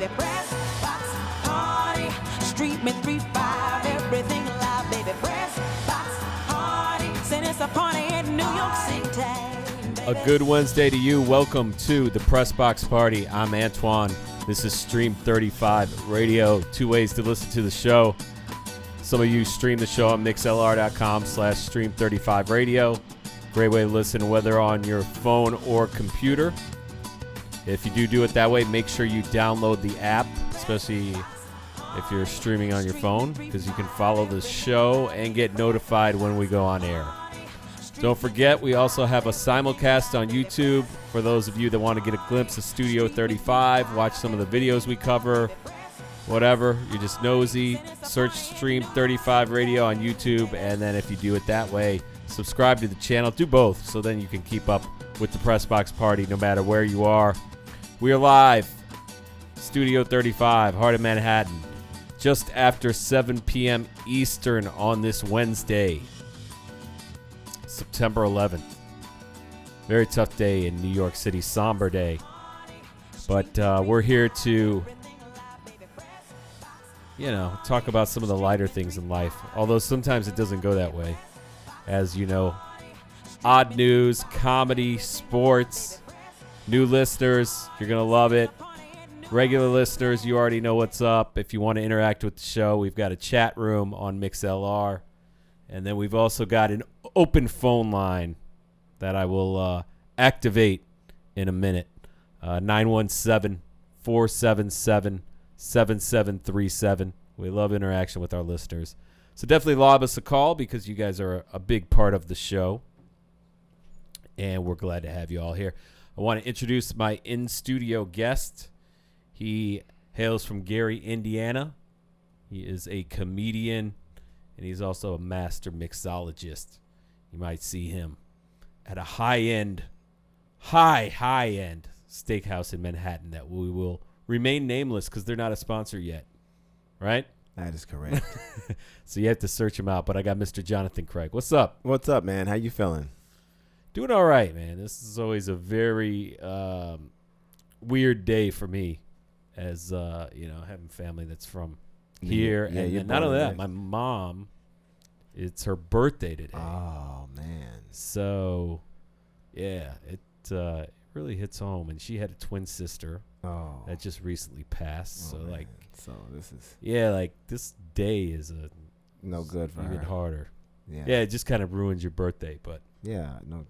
baby. Press Box Party, streaming 3-5, everything live, baby. Press Box Party, send us a party in New York City. A good Wednesday to you. Welcome to the Press Box Party. I'm Antoine. This is Stream 35 Radio. Two ways to listen to the show. Some of you stream the show on mixlr.com/stream35radio. Great way to listen whether on your phone or computer. If you do it that way, make sure you download the app, especially if you're streaming on your phone, because you can follow the show and get notified when we go on air. Don't forget, we also have a simulcast on YouTube for those of you that want to get a glimpse of Studio 35, watch some of the videos we cover, whatever. You're just nosy. Search Stream 35 Radio on YouTube, and then if you do it that way, subscribe to the channel. Do both, so then you can keep up with the Press Box Party no matter where you are. We are live, Studio 35, heart of Manhattan, just after 7 p.m. Eastern on this Wednesday, September 11th. Very tough day in New York City, somber day. But we're here to, talk about some of the lighter things in life. Although sometimes it doesn't go that way. As you know, odd news, comedy, sports, new listeners, you're going to love it. Regular listeners, you already know what's up. If you want to interact with the show, we've got a chat room on MixLR. And then we've also got an open phone line that I will activate in a minute. 917-477-7737. We love interaction with our listeners. So definitely lob us a call because you guys are a big part of the show. And we're glad to have you all here. I want to introduce my in-studio guest. He hails from Gary, Indiana. He is a comedian, and he's also a master mixologist. You might see him at a high-end steakhouse in Manhattan that we will remain nameless because they're not a sponsor yet, right? That is correct. So you have to search him out, but I got Mr. Jonathan Craig. What's up? What's up, man? How you feeling? Doing all right, man. This is always a very weird day for me as, having family that's from here. Yeah, and not only that, my mom, it's her birthday today. Oh, man. So, yeah, it really hits home. And she had a twin sister that just recently passed. Man. So this is... Yeah, this day is no good for even her. harder. Yeah. Yeah, it just kind of ruins your birthday, but... Yeah, no,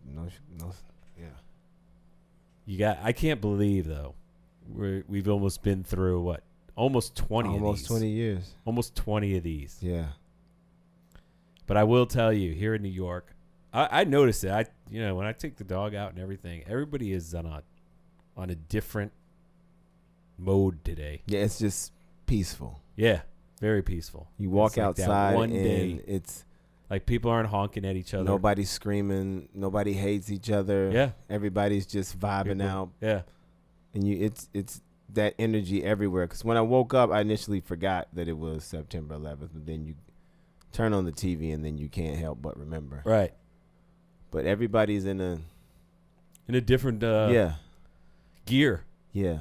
yeah. I can't believe, though, we've almost been through, almost 20 of these. Almost 20 years. Almost 20 of these. Yeah. But I will tell you, here in New York, I noticed it. When I take the dog out and everything, everybody is on a different mode today. Yeah, it's just peaceful. Yeah, very peaceful. You walk outside one and day, it's... like people aren't honking at each other. Nobody's screaming. Nobody hates each other. Yeah. Everybody's just vibing out. Yeah. And it's that energy everywhere. Because when I woke up, I initially forgot that it was September 11th. But then you turn on the TV and then you can't help but remember. Right. But everybody's in a different gear. Yeah.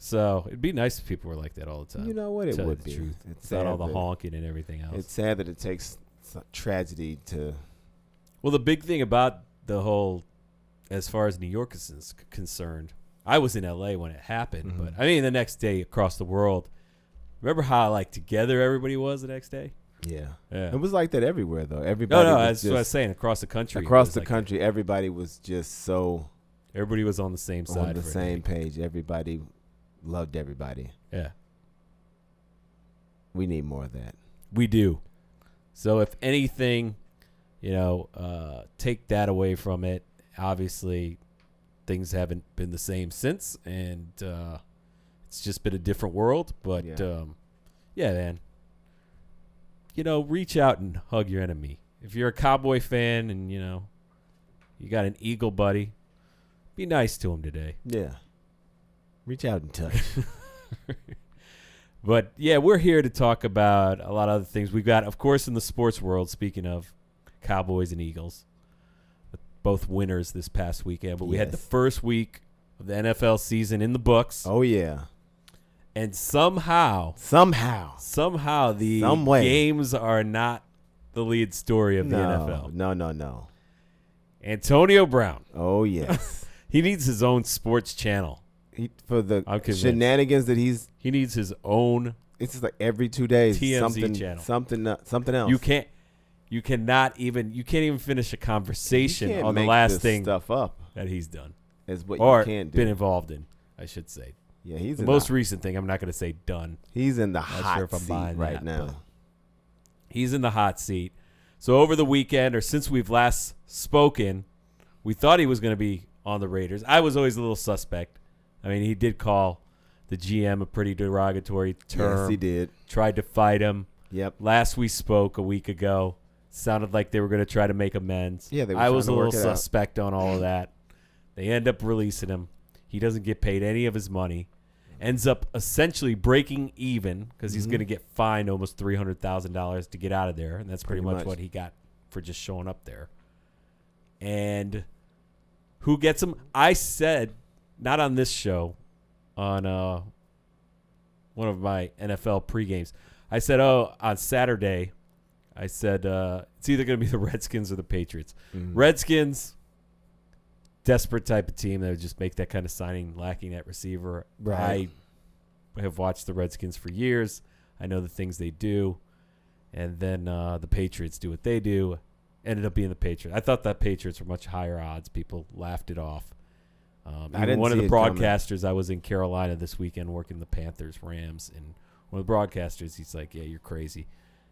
So it'd be nice if people were like that all the time. You know what? It would be. Truth. It's Without sad all the that- honking and everything else. It's sad that it takes tragedy to... Well, the big thing about the whole, as far as New York is concerned, I was in L.A. when it happened, Mm-hmm. but the next day across the world, remember how together everybody was the next day? Yeah. Yeah. It was like that everywhere, though. Everybody No, was that's what I was saying. Across the country. across the country, everybody was just so Everybody was on the same side. on the for same everything. page. Everybody loved everybody. Yeah. We need more of that. We do. So if anything, take that away from it. Obviously, things haven't been the same since, and it's just been a different world. But yeah, man. Reach out and hug your enemy. If you're a Cowboy fan and you got an Eagle buddy, be nice to him today. Yeah. Reach out and touch. But, yeah, we're here to talk about a lot of other things. We've got, of course, in the sports world, speaking of Cowboys and Eagles, both winners this past weekend. But we had the first week of the NFL season in the books. Oh yeah. And somehow Some the way. games are not the lead story of the NFL. No. Antonio Brown. Oh yes. He needs his own sports channel. For the I'm convinced. shenanigans that He needs his own. it's just like every 2 days TMZ channel. something else. You can't even finish a conversation You can't on the make last this thing stuff up. that he's done Is what or you can't do. been involved in, I should say. Yeah, he's The in most recent thing, I'm not going to say done. he's in the Not hot sure if I'm seat buying right that, now. but he's in the hot seat. So over the weekend, or since we've last spoken, we thought he was going to be on the Raiders. I was always a little suspect. I mean, he did call the GM a pretty derogatory term. Yes, he did. Tried to fight him. Yep. Last we spoke a week ago, sounded like they were going to try to make amends. Yeah, they were I trying was to a work little it out. suspect on all of that. They end up releasing him. He doesn't get paid any of his money. Ends up essentially breaking even because he's going to get fined almost $300,000 to get out of there, and that's pretty much what he got for just showing up there. And who gets him? I said, not on this show, on one of my NFL pregames. I said, on Saturday, I said it's either going to be the Redskins or the Patriots. Redskins, desperate type of team that would just make that kind of signing lacking at receiver. Right. I have watched the Redskins for years. I know the things they do. And then the Patriots do what they do. Ended up being the Patriots. I thought that Patriots were much higher odds. People laughed it off. didn't one of see the it coming. broadcasters, I was in Carolina this weekend working the Panthers, Rams, and one of the broadcasters, he's like, yeah, you're crazy.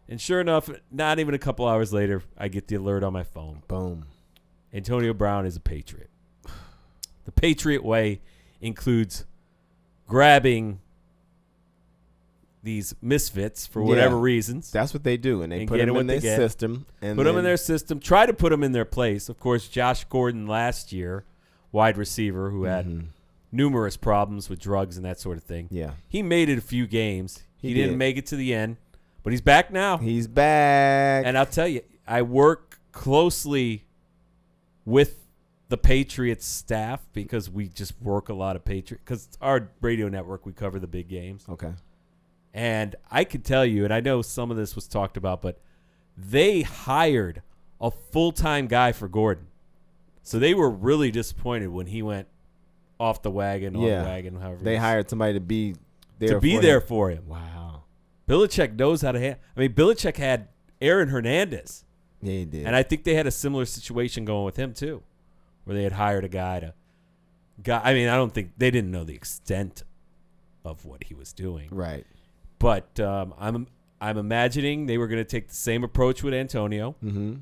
And sure enough, not even a couple hours later, I get the alert on my phone. Boom. Antonio Brown is a Patriot. The Patriot way includes grabbing these misfits for whatever Yeah. reasons. That's what they do, and they And put get them what in they their get. system. And Put them in then- their system. Try to put them in their place. Of course, Josh Gordon last year, wide receiver who had numerous problems with drugs and that sort of thing. Yeah. He made it a few games. He did. didn't make it to the end, but he's back now. He's back. And I'll tell you, I work closely with the Patriots staff because we just work a lot of Patriots. Because our radio network, we cover the big games. Okay. And I can tell you, and I know some of this was talked about, but they hired a full-time guy for Gordon. So they were really disappointed when he went off the wagon, on the wagon, however. They hired somebody to be there for him. Wow. Belichick knows how to handle. I mean, Belichick had Aaron Hernandez. Yeah, he did. And I think they had a similar situation going with him too, where they had hired a guy to. I mean, I don't think they didn't know the extent of what he was doing. Right. But I'm imagining they were going to take the same approach with Antonio. Mm-hmm.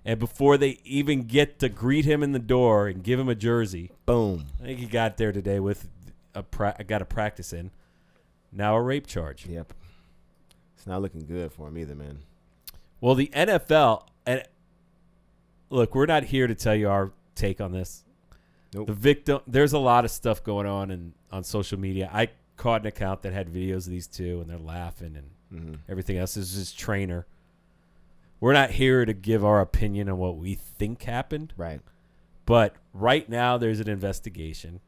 And before they even get to greet him in the door and give him a jersey, Boom. I think he got there today with got a practice in. Now a rape charge. Yep. It's not looking good for him either, man. Well, the NFL, and look, we're not here to tell you our take on this. Nope. The victim, there's a lot of stuff going on social media. I caught an account that had videos of these two, and they're laughing and everything else. This is his trainer. We're not here to give our opinion on what we think happened. Right. But right now, there's an investigation.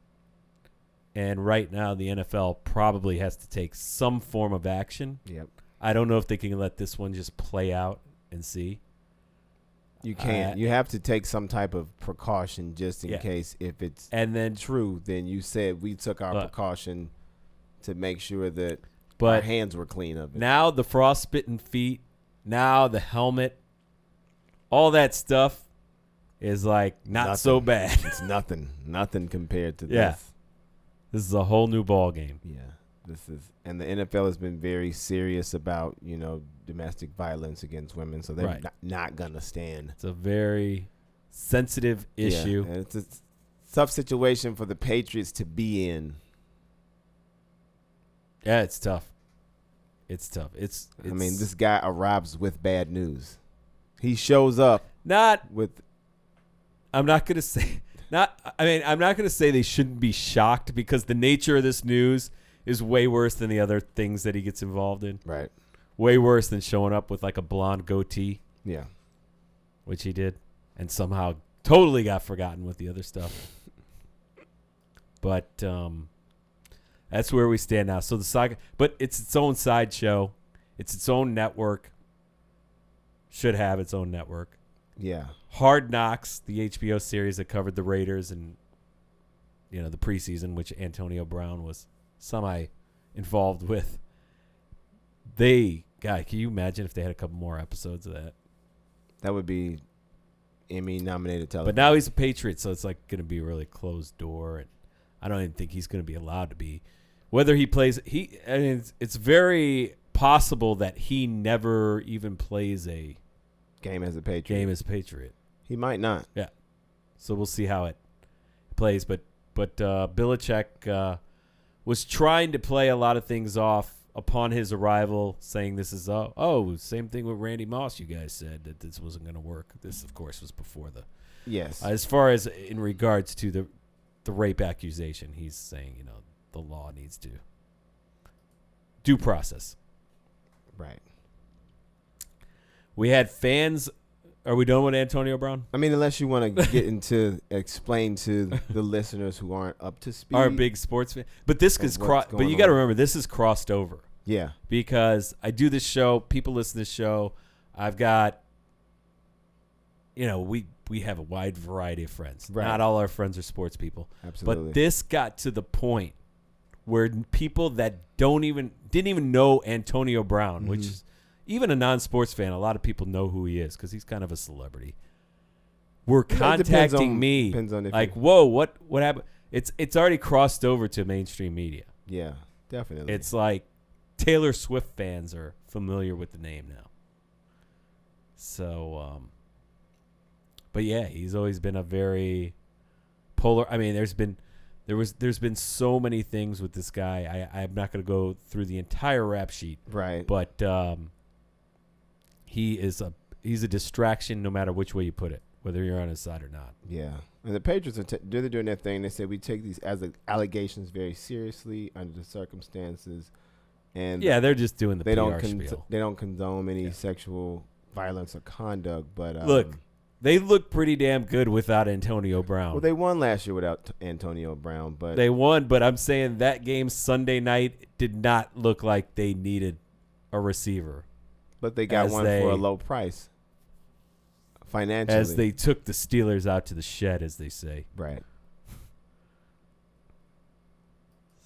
And right now, the NFL probably has to take some form of action. Yep. I don't know if they can let this one just play out and see. You can't. You have to take some type of precaution just in case if it's and then true. Then you said we took our precaution to make sure that but our hands were clean of it. Now the frostbitten feet, now the helmet, all that stuff is like not so bad. It's nothing compared to Yeah. this. This is a whole new ball game. Yeah, and the NFL has been very serious about domestic violence against women, so they're not gonna stand. It's a very sensitive issue. Yeah, and it's a tough situation for the Patriots to be in. Yeah, it's tough. It's tough. It's I mean, this guy arrives with bad news. He shows up not with. I'm not gonna say. I'm not going to say they shouldn't be shocked because the nature of this news is way worse than the other things that he gets involved in. Right. Way worse than showing up with like a blonde goatee. Yeah. Which he did. And somehow totally got forgotten with the other stuff. But that's where we stand now. So the saga, but it's its own sideshow. It's its own network. Should have its own network. Yeah. Hard Knocks, the HBO series that covered the Raiders and the preseason, which Antonio Brown was semi involved with. Can you imagine if they had a couple more episodes of that? That would be Emmy-nominated television. But now he's a Patriot, so it's like going to be a really closed door, and I don't even think he's going to be allowed to be. Whether he plays, it's very possible that he never even plays a game as a Patriot. He might not. Yeah. So we'll see how it plays. But Belichick was trying to play a lot of things off upon his arrival, saying this is same thing with Randy Moss. You guys said that this wasn't going to work. This, of course, was before the. Yes. As far as in regards to the rape accusation, he's saying the law needs to due process. Right. We had fans. Are we done with Antonio Brown? I mean, unless you want to get into explain to the listeners who aren't up to speed. Our big sports fan. But this is but you got to remember, this is crossed over. Yeah. Because I do this show, people listen to this show. I've got, we have a wide variety of friends. Right. Not all our friends are sports people. Absolutely. But this got to the point where people that didn't even know Antonio Brown, Mm-hmm. which is even a non-sports fan, a lot of people know who he is because he's kind of a celebrity. Were contacting me like, whoa, what happened? It's already crossed over to mainstream media. Yeah, definitely. It's like Taylor Swift fans are familiar with the name now. So, but yeah, he's always been a very polar. I mean, there's been so many things with this guy. I'm not going to go through the entire rap sheet. Right. But he's a distraction no matter which way you put it, whether you're on his side or not. Yeah. And the Patriots they're doing their thing. They said we take these allegations very seriously under the circumstances. And yeah, they're just doing the they PR spiel. They don't condone any sexual violence or conduct. But look, they look pretty damn good without Antonio Brown. Well, they won last year without Antonio Brown, but they won. But I'm saying that game Sunday night did not look like they needed a receiver. But they got one for a low price. Financially. As they took the Steelers out to the shed, as they say. Right.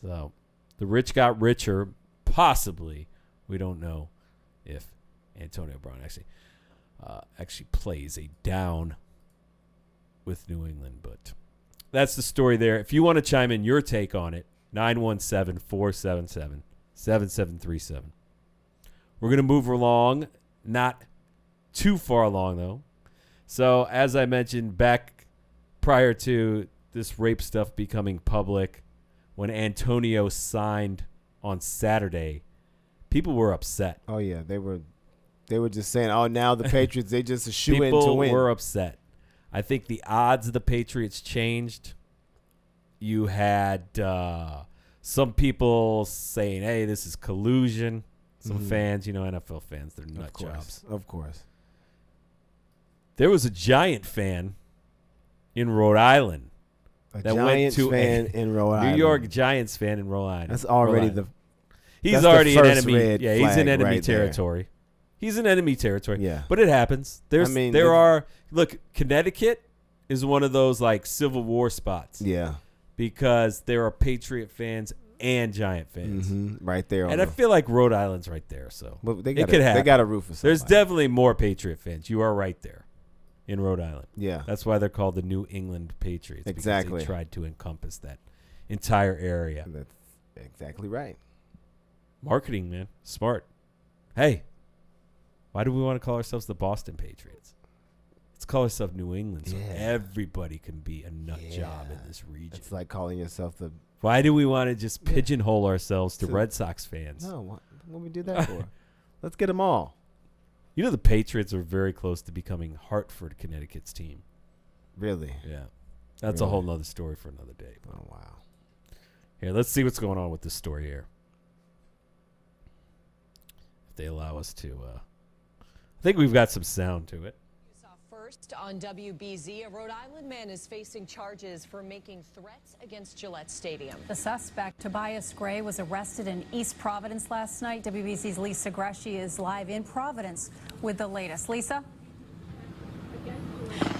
So the rich got richer, possibly. We don't know if Antonio Brown actually plays a down with New England. But that's the story there. If you want to chime in your take on it, 917-477-7737. We're going to move along, not too far along, though. So, as I mentioned back prior to this rape stuff becoming public, when Antonio signed on Saturday, people were upset. Oh, yeah. They were just saying, oh, now the Patriots, they just a shoe in to win. People were upset. I think the odds of the Patriots changed. You had some people saying, hey, this is collusion. Some fans, NFL fans, they're nut jobs. Of course. There was a Giant fan in Rhode Island. New York Giants fan in Rhode Island. That's already He's already in enemy. Yeah, he's in enemy right territory. There. He's in enemy territory. Yeah. But it happens. Look, Connecticut is one of those like Civil War spots. Yeah. Because there are Patriot fans and Giant fans. Right there. And I feel like Rhode Island's right there. So it could happen. They got a roof for somebody. There's definitely more Patriot fans. You are right there in Rhode Island. Yeah. That's why they're called the New England Patriots. Exactly. Because they tried to encompass that entire area. That's exactly right. Marketing, man. Smart. Hey, why do we want to call ourselves the Boston Patriots? Let's call ourselves New England so everybody can be a nut job in this region. It's like calling yourself the... Why do we want to just pigeonhole ourselves to Red Sox fans? No, what we do that for? Let's get them all. The Patriots are very close to becoming Hartford, Connecticut's team. Really? Yeah. That's a whole nother story for another day. Oh, wow. Here, let's see what's going on with this story here. If they allow us to. I think we've got some sound to it. First on WBZ, a Rhode Island man is facing charges for making threats against Gillette Stadium. The suspect, Tobias Gray, was arrested in East Providence last night. WBZ's Lisa Greshey is live in Providence with the latest. Lisa?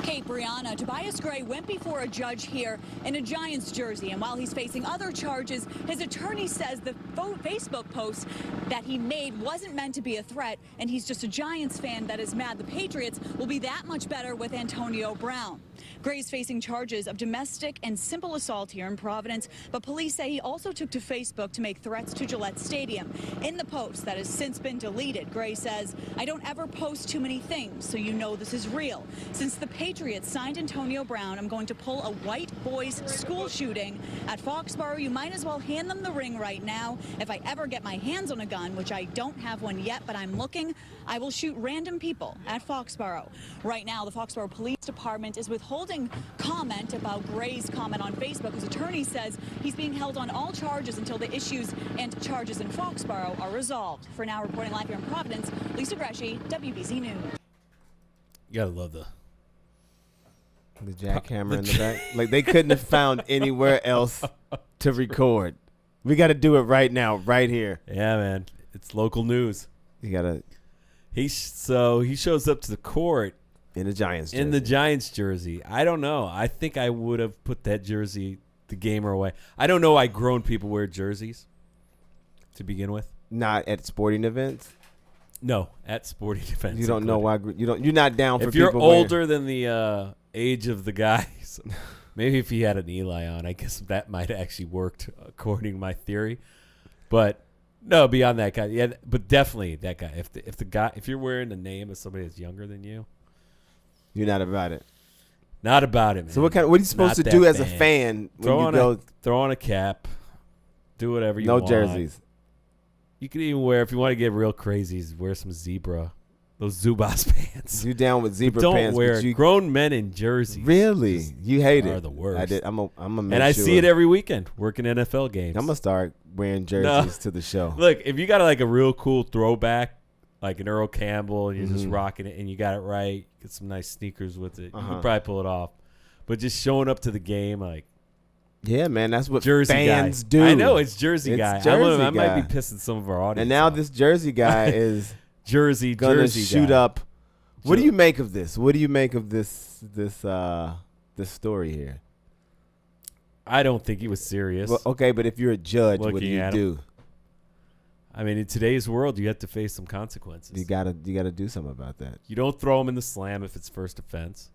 Kate, Brianna, Tobias Gray went before a judge here in a Giants jersey, and while he's facing other charges, his attorney says the Facebook post that he made wasn't meant to be a threat, and he's just a Giants fan that is mad the Patriots will be that much better with Antonio Brown. Gray's facing charges of domestic and simple assault here in Providence, but police say he also took to Facebook to make threats to Gillette Stadium. In the post that has since been deleted, Gray says, "I don't ever post too many things, so you know this is real. Since the Patriots signed Antonio Brown, I'm going to pull a white boys school shooting at Foxborough. You might as well hand them the ring right now. If I ever get my hands on a gun, which I don't have one yet, but I'm looking, I will shoot random people at Foxborough." Right now, the Foxborough Police Department is withholding comment about Gray's comment on Facebook. His attorney says he's being held on all charges until the issues and charges in Foxborough are resolved. For now, reporting live here in Providence, Lisa Greshey, WBZ News. You gotta love the jackhammer in the back. Like, they couldn't have found anywhere else to record. We got to do it right now, right here. Yeah, man. It's local news. You got to. He shows up to the court in the Giants jersey. In the Giants jersey. I don't know. I think I would have put that jersey, the gamer, away. I don't know why grown people wear jerseys to begin with. Not at sporting events. No, at sporting events. You don't know why you're not down for if you're people older than the age of the guys. Maybe if he had an Eli on, I guess that might have actually worked according to my theory. But no, beyond that guy, yeah. But definitely that guy. If you're wearing the name of somebody that's younger than you, you're not about it. Not about it, man. So what are you supposed to do as a fan when throw on a cap, do whatever you want. No jerseys. You can even wear, if you want to get real crazy, wear some zebra. Those Zubaz pants. You down with zebra don't pants? Don't wear grown men in jerseys. Really? You hate it? Are the worst. I did. I'm a and I see it every weekend working NFL games. I'm gonna start wearing jerseys to the show. Look, if you got like a real cool throwback, like an Earl Campbell, and you're just rocking it, and you got it right, get some nice sneakers with it, you can probably pull it off. But just showing up to the game, like. Yeah, man, that's what Jersey fans guy. do. I know it's Jersey guy. Jersey I might be pissing some of our audience. And now off. this Jersey guy is Jersey shoot guy. up. What do you make of this? What do you make of this story here? I don't think he was serious. Well, okay, but if you're a judge, what do you do? I mean, in today's world, you have to face some consequences. You gotta do something about that. You don't throw him in the slam if it's first offense,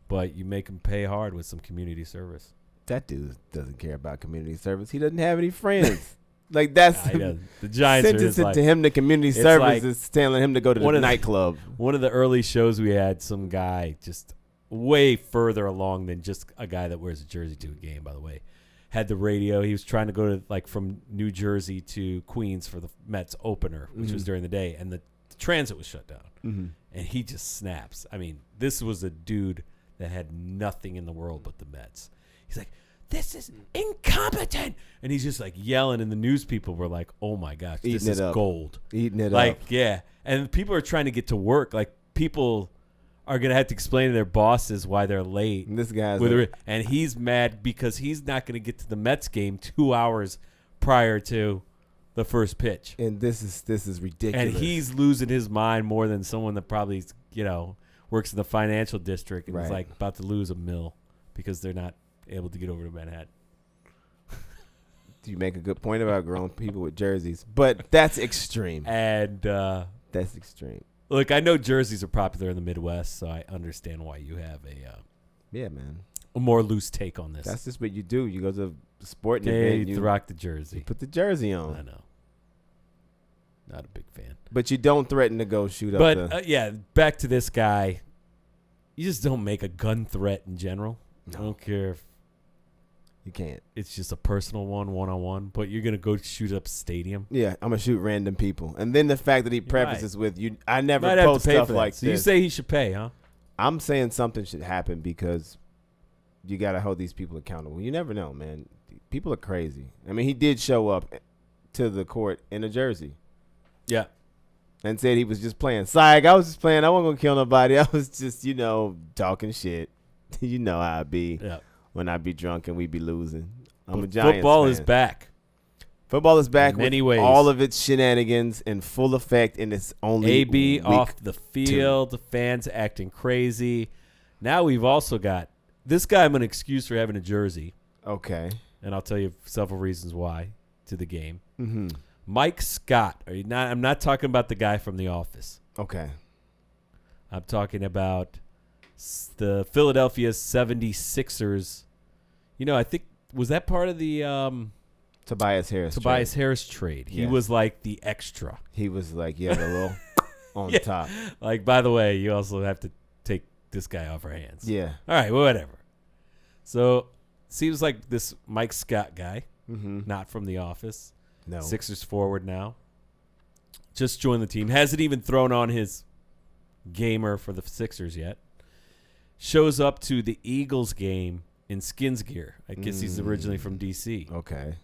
but you make him pay hard with some community service. That dude doesn't care about community service. He doesn't have any friends. Like that's the Giants sentencing to him to community service is telling him to go to the nightclub. One of the early shows we had, some guy just way further along than just a guy that wears a jersey to a game, by the way, had the radio. He was trying to go to from New Jersey to Queens for the Mets opener, which was during the day, and the transit was shut down. And he just snaps. I mean, this was a dude that had nothing in the world but the Mets. He's like, "This is incompetent," and he's just like yelling, and the news people were like, "Oh my gosh, this is gold." Eating it up. Yeah. And people are trying to get to work. Like, people are going to have to explain to their bosses why they're late. And this guy's and he's mad because he's not going to get to the Mets game 2 hours prior to the first pitch. And this is ridiculous. And he's losing his mind more than someone that probably, works in the financial district and is like about to lose $1 million because they're not able to get over to Manhattan. You make a good point about grown people with jerseys, but that's extreme. And that's extreme. Look, I know jerseys are popular in the Midwest, so I understand why you have a more loose take on this. That's just what you do. You go to a sporting event, you rock the jersey. You put the jersey on. I know. Not a big fan. But you don't threaten to go shoot up. But back to this guy. You just don't make a gun threat in general. No. I don't care if you can't. It's just a personal one-on-one. But you're gonna go shoot up a stadium. Yeah, I'm gonna shoot random people. And then the fact that he prefaces with you, I never might post stuff like so this. You say he should pay, huh? I'm saying something should happen because you gotta hold these people accountable. You never know, man. People are crazy. I mean, he did show up to the court in a jersey. Yeah. and said he was just playing. Psych, I was just playing. I wasn't going to kill nobody. I was just, talking shit. You know how I be when I be drunk and we be losing. I'm a Giants Football fan. is back. Football is back In many with ways. all of its shenanigans in full effect, and it's only AB week off the field, the fans acting crazy. Now we've also got this guy. I'm an excuse for having a jersey, Okay. and I'll tell you several reasons why to the game. Mm-hmm. Mike Scott. I'm not talking about the guy from The Office. Okay. I'm talking about the Philadelphia 76ers. I think, was that part of the Tobias Harris. Tobias Harris trade? He Yes. was like the extra. He was like, the little on Yeah. top. Like, by the way, you also have to take this guy off our hands. Yeah. All right, well, whatever. So, seems like this Mike Scott guy, Mm-hmm. not from The Office, No. Sixers forward now, just joined the team. Hasn't even thrown on his gamer for the Sixers yet. Shows up to the Eagles game in Skins gear. I guess he's originally from D.C. Okay.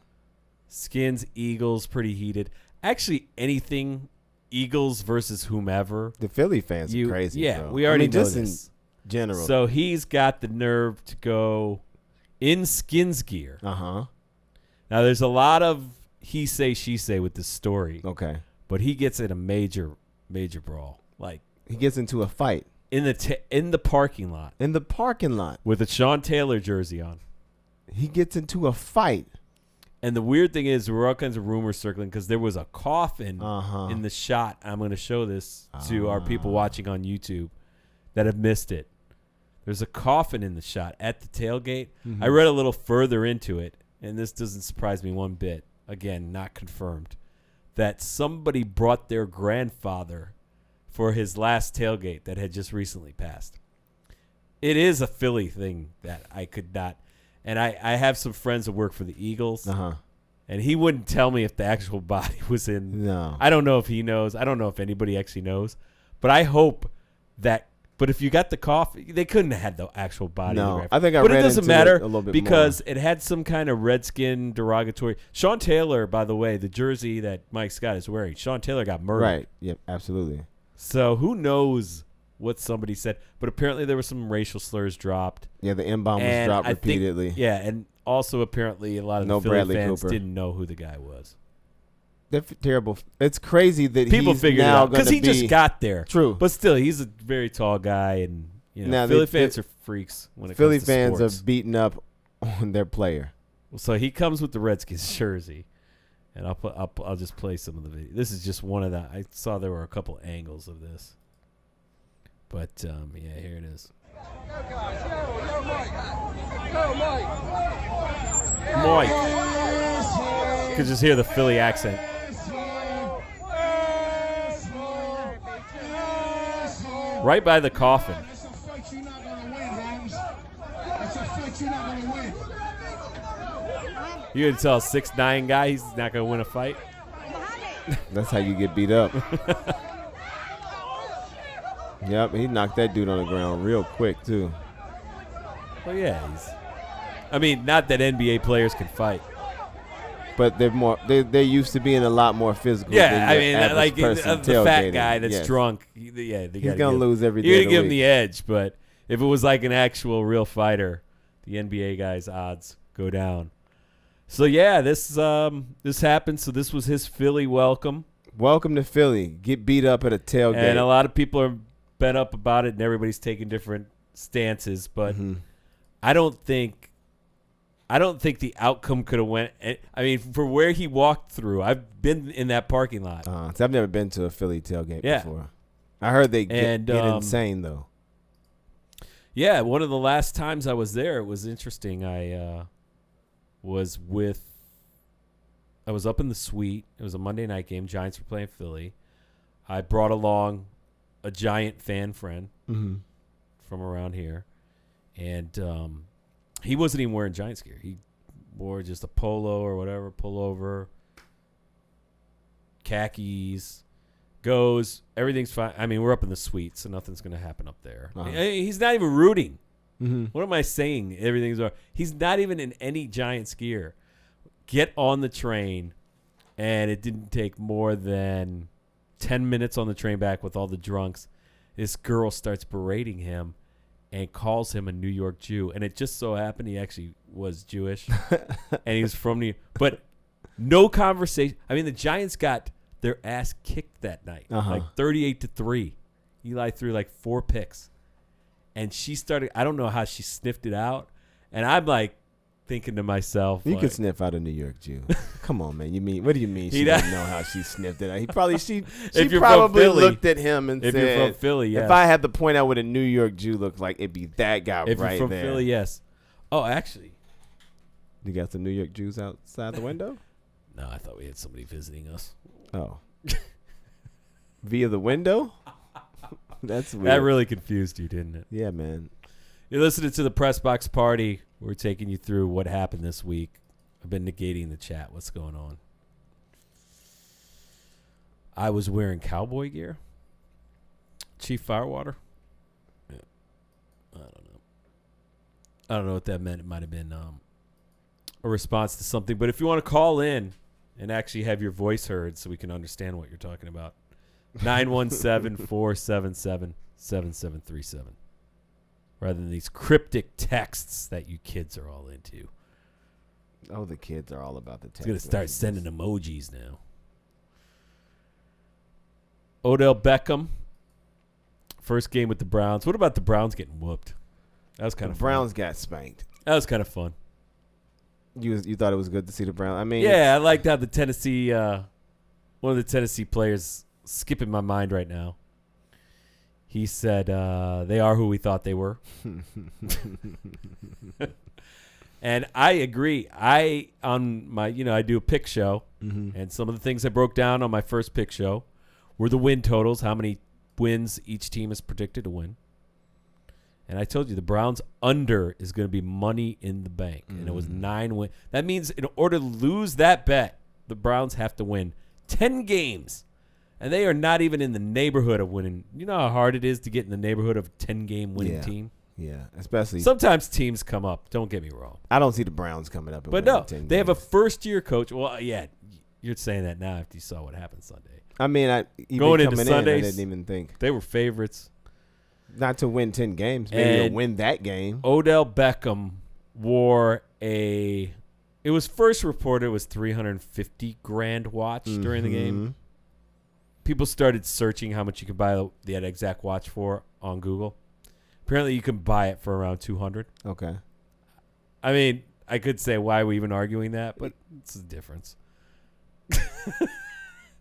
Skins, Eagles, pretty heated. Actually, anything Eagles versus whomever. The Philly fans are crazy. Yeah, bro. we already know just this. in general. So he's got the nerve to go in Skins gear. Uh-huh. Now, there's a lot of he say, she say with this story, Okay. but he gets in a major brawl. Like, He gets into a fight in the parking lot in the parking lot. with a Sean Taylor jersey on. He gets into a fight. And the weird thing is, there were all kinds of rumors circling because there was a coffin Uh-huh. in the shot. I'm going to show this to our people watching on YouTube that have missed it. There's a coffin in the shot at the tailgate. I read a little further into it, and this doesn't surprise me one bit. Again, not confirmed. That somebody brought their grandfather for his last tailgate that had just recently passed. It is a Philly thing that I could not. And I have some friends that work for the Eagles, Uh-huh. and he wouldn't tell me if the actual body was in. No. I don't know if he knows. I don't know if anybody actually knows. But I hope that. But if you got the coffee, they couldn't have had the actual body. No, of the graph. I think I But read it doesn't into it matter a little bit because it had some kind of Redskin derogatory. Sean Taylor, by the way, the jersey that Mike Scott is wearing, Sean Taylor got murdered. Right. Yep, absolutely. So who knows what somebody said? But apparently there were some racial slurs dropped. Yeah, the M-bomb was And dropped I think- repeatedly. yeah, and also apparently a lot of No the Philly Bradley fans Cooper. didn't know who the guy was. They're terrible. It's crazy that People he's figured it now out because gonna he just be- got there. True. But still, he's a very tall guy, and Now, Philly they- fans are freaks when it Philly comes to fans sports. are beating up on their player. So he comes with the Redskins jersey, and I'll just play some of the video. This is just one of the. I saw there were a couple angles of this, but yeah, here it is. Mike. You could just hear the Philly accent. Right by the coffin. It's a fight you're not going to win, Holmes. It's a fight you're not going to win. You can tell a 6'9" guy he's not going to win a fight. That's how you get beat up. Yep, he knocked that dude on the ground real quick, too. Well, yeah, I mean, not that NBA players can fight. But they're used to being a lot more physical. Yeah, than I your mean, average like person the fat tailgating. guy that's Yes. drunk. He's He's gonna lose every day You're of gonna the give him week. the edge, but if it was like an actual real fighter, the NBA guy's odds go down. So yeah, this happened. So this was his Philly welcome, Welcome to Philly. Get beat up at a tailgate. and a lot of people are bent up about it, and everybody's taking different stances. But Mm-hmm. I don't think the outcome could have went. I mean, for where he walked through, I've been in that parking lot. So I've never been to a Philly tailgate Yeah. before. I heard they And, get insane, though. Yeah, one of the last times I was there, it was interesting. I was up in the suite. It was a Monday night game. Giants were playing Philly. I brought along a Giant fan friend from around here, and he wasn't even wearing Giants gear. He wore just a polo or whatever, pullover, khakis. Goes, everything's fine. I mean, we're up in the suite, so nothing's going to happen up there. He's not even rooting. What am I saying? Everything's all right. He's not even in any Giants gear. Get on the train, and it didn't take more than 10 minutes on the train back with all the drunks. This girl starts berating him and calls him a New York Jew. And it just so happened he actually was Jewish. And he was from New York. But no conversation. I mean, the Giants got their ass kicked that night. Like 38-3. Eli threw like 4 picks. And she started, I don't know how she sniffed it out. And I'm like thinking to myself. You like, could sniff out a New York Jew. Come on, man. What do you mean she doesn't know how she sniffed it out? She If you're probably from Philly, looked at him and if said, you're from Philly, yes. if I had to point out what a New York Jew looked like, it'd be that guy If right you're from there. Philly, yes. Oh, actually. You got some New York Jews outside the window? No, I thought we had somebody visiting us. Oh. Via the window? That's weird. That really confused you, didn't it? Yeah, man. You're listening to the Press Box Party. We're taking you through what happened this week. I've been negating the chat. What's going on? I was wearing cowboy gear. Chief Firewater. Yeah. I don't know what that meant. It might have been a response to something. But if you want to call in and actually have your voice heard so we can understand what you're talking about, 917-477-7737. Rather than these cryptic texts that you kids are all into. Oh, the kids are all about the text. It's going to start sending emojis now. Odell Beckham. First game with the Browns. What about the Browns getting whooped? That was kind of fun. Browns fun. got spanked. That was kind of fun. You thought it was good to see the Browns? I mean, yeah, I liked how the Tennessee, one of the Tennessee players, skipping my mind right now. He said, they are who we thought they were. And I agree. I do a pick show, and some of the things I broke down on my first pick show were the win totals, how many wins each team is predicted to win. And I told you the Browns under is going to be money in the bank, and it was 9 wins. That means in order to lose that bet, the Browns have to win 10 games. And they are not even in the neighborhood of winning. You know how hard it is to get in the neighborhood of a 10-game winning team? Yeah, especially. Sometimes teams come up. Don't get me wrong. I don't see the Browns coming up. But no, they have a first-year coach. Well, yeah, you're saying that now after you saw what happened Sunday. I mean, going into Sundays, I didn't even think. They were favorites. Not to win 10 games. Maybe to win that game. Odell Beckham wore it was first reported it was $350,000 watch during the game. People started searching how much you could buy that exact watch for on Google. Apparently, you can buy it for around $200. Okay. I mean, I could say why are we even arguing that, but it's a difference.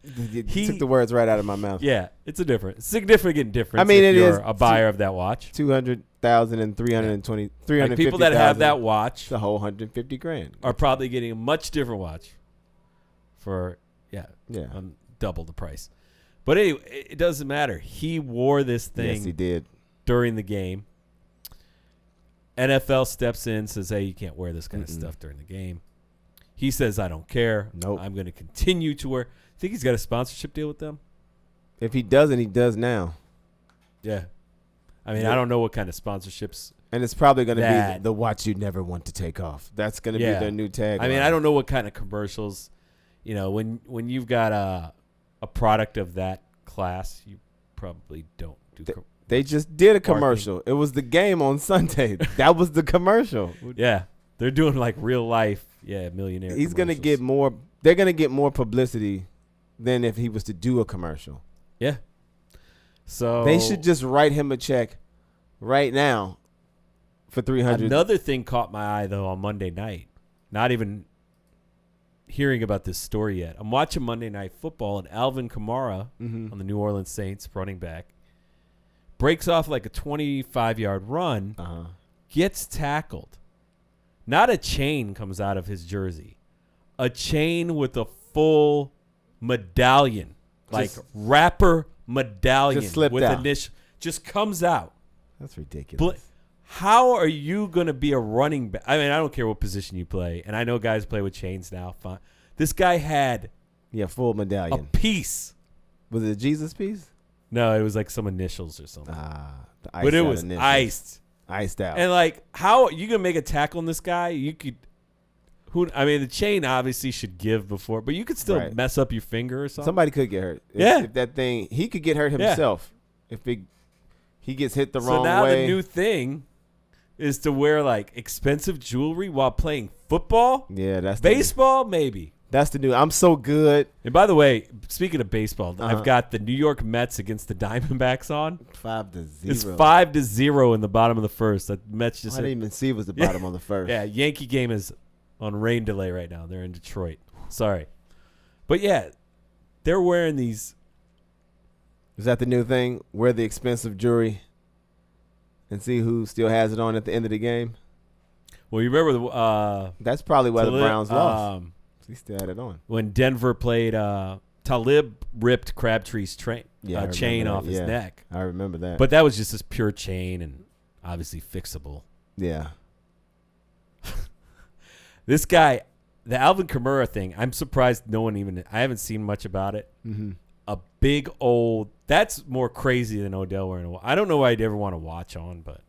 You took the words right out of my mouth. Yeah, it's a difference. Significant difference. I mean, if it you're is a buyer of that watch. 200,000 and 320, Like people that have that watch, the whole $150,000 are probably getting a much different watch for double the price. But anyway, it doesn't matter. He wore this thing. Yes, he did. During the game. NFL steps in, says, hey, you can't wear this kind of stuff during the game. He says, I don't care. Nope. I'm going to continue to wear. Think he's got a sponsorship deal with them? If he doesn't, he does now. Yeah. I mean, I don't know what kind of sponsorships. And it's probably going to be the watch you never want to take off. That's going to be their new tag. I mean, I don't know what kind of commercials. You know, when you've got a product of that class, you probably don't do. They just did a commercial. It was the game on Sunday. That was the commercial. Yeah, they're doing like real life. Yeah, millionaire. He's gonna get more. They're gonna get more publicity than if he was to do a commercial. Yeah. So they should just write him a check right now for $300. Another thing caught my eye though on Monday night. Not even hearing about this story yet. I'm watching Monday Night Football, and Alvin Kamara on the New Orleans Saints, running back, breaks off like a 25-yard run, gets tackled. Not a chain comes out of his jersey. A chain with a full medallion, like rapper medallion just slipped with out. initial, just comes out. That's ridiculous. How are you going to be a running back? I mean, I don't care what position you play, and I know guys play with chains now. Fine. This guy had full medallion. a piece. Was it a Jesus piece? No, it was like some initials or something. But it was iced out. And like, how are you going to make a tackle on this guy? You could. I mean, the chain obviously should give before, but you could still Right. mess up your finger or something. Somebody could get hurt. Yeah. If that thing, he could get hurt himself. If he gets hit the So wrong now way. the new thing is to wear like expensive jewelry while playing football, yeah, baseball, maybe. That's the new. I'm so good. And by the way, speaking of baseball, Uh-huh. I've got the New York Mets against the Diamondbacks on. 5-0. It's 5-0 in the bottom of the first. The Mets just I didn't even see it was the bottom on the first. Yeah, Yankee game is on rain delay right now. They're in Detroit. Sorry. But yeah, they're wearing these. Is that the new thing? Wear the expensive jewelry and see who still has it on at the end of the game. Well, you remember the That's probably why the Browns lost. um, He still had it on. when Denver played. Talib ripped Crabtree's I remember chain that. off his Yeah. neck, I remember that. but that was just this pure chain and obviously fixable. yeah, This guy, the Alvin Kamara thing, I'm surprised no one even. I haven't seen much about it. mm-hmm. A big old. That's more crazy than Odell wearing a. I don't know why I'd ever want to watch on, but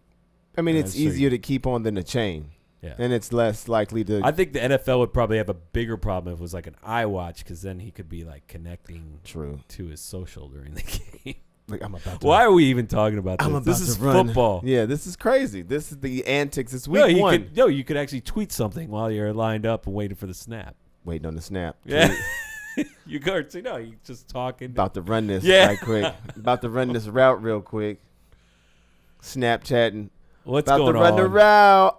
I mean, Yeah, it's that's true. easier to keep on than a chain, yeah. and it's less likely to. I think the NFL would probably have a bigger problem if it was like an iWatch, because then he could be like connecting True. to his social during the game. Like I'm about to. Why are we even talking about this? I'm about This is to run. football. Yeah, this is crazy. This is the antics. It's No, week you one. could you could actually tweet something while you're lined up and waiting for the snap. Waiting on the snap. Yeah, you go. So no, you just talking. About to run this Yeah. right quick. About to run this route real quick. Snapchatting. What's About going to run on? the route.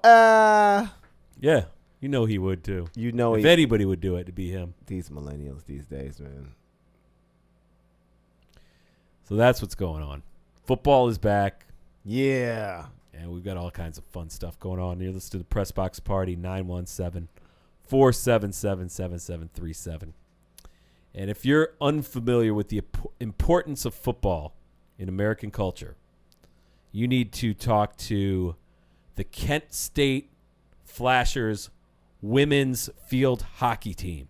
Yeah, you know he would too. You know If anybody would do it, to be him. these millennials these days, man. So that's what's going on. Football is back. Yeah. And we've got all kinds of fun stuff going on. You're listening to the Press Box Party, 917-477-7737. And if you're unfamiliar with the importance of football in American culture, you need to talk to the Kent State Flashers women's field hockey team.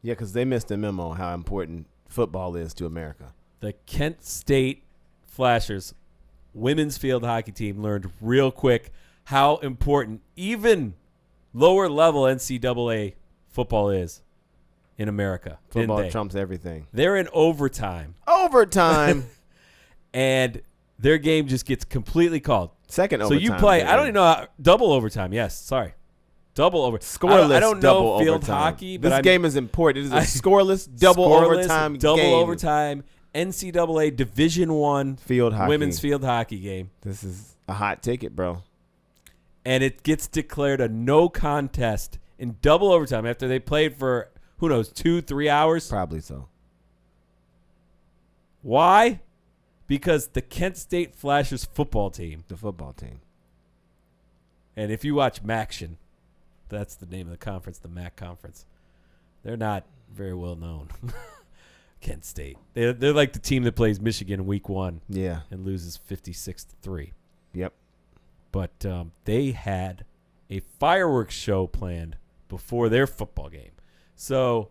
Yeah, because they missed a memo on how important football is to America. The Kent State Flashers women's field hockey team learned real quick how important even lower level NCAA football is in America. didn't Football they? trumps everything. They're in overtime, Overtime. and their game just gets completely called. Second So overtime. you play, baby. I don't even know, double overtime. Yes, sorry. Double overtime. Scoreless I don't double know field overtime. hockey, but this I'm game is important. It is a scoreless double scoreless, overtime double game. overtime NCAA Division I Field hockey. women's field hockey game. This is a hot ticket, bro. And it gets declared a no contest in double overtime after they played for, who knows, 2-3 hours. Probably so. Why? Because the Kent State Flashers football team, The football team. and if you watch MACtion, that's the name of the conference, the MAC conference, they're not very well known. Kent State. They're like the team that plays Michigan in week 1 Yeah. and loses 56-3. Yep. But they had a fireworks show planned before their football game. So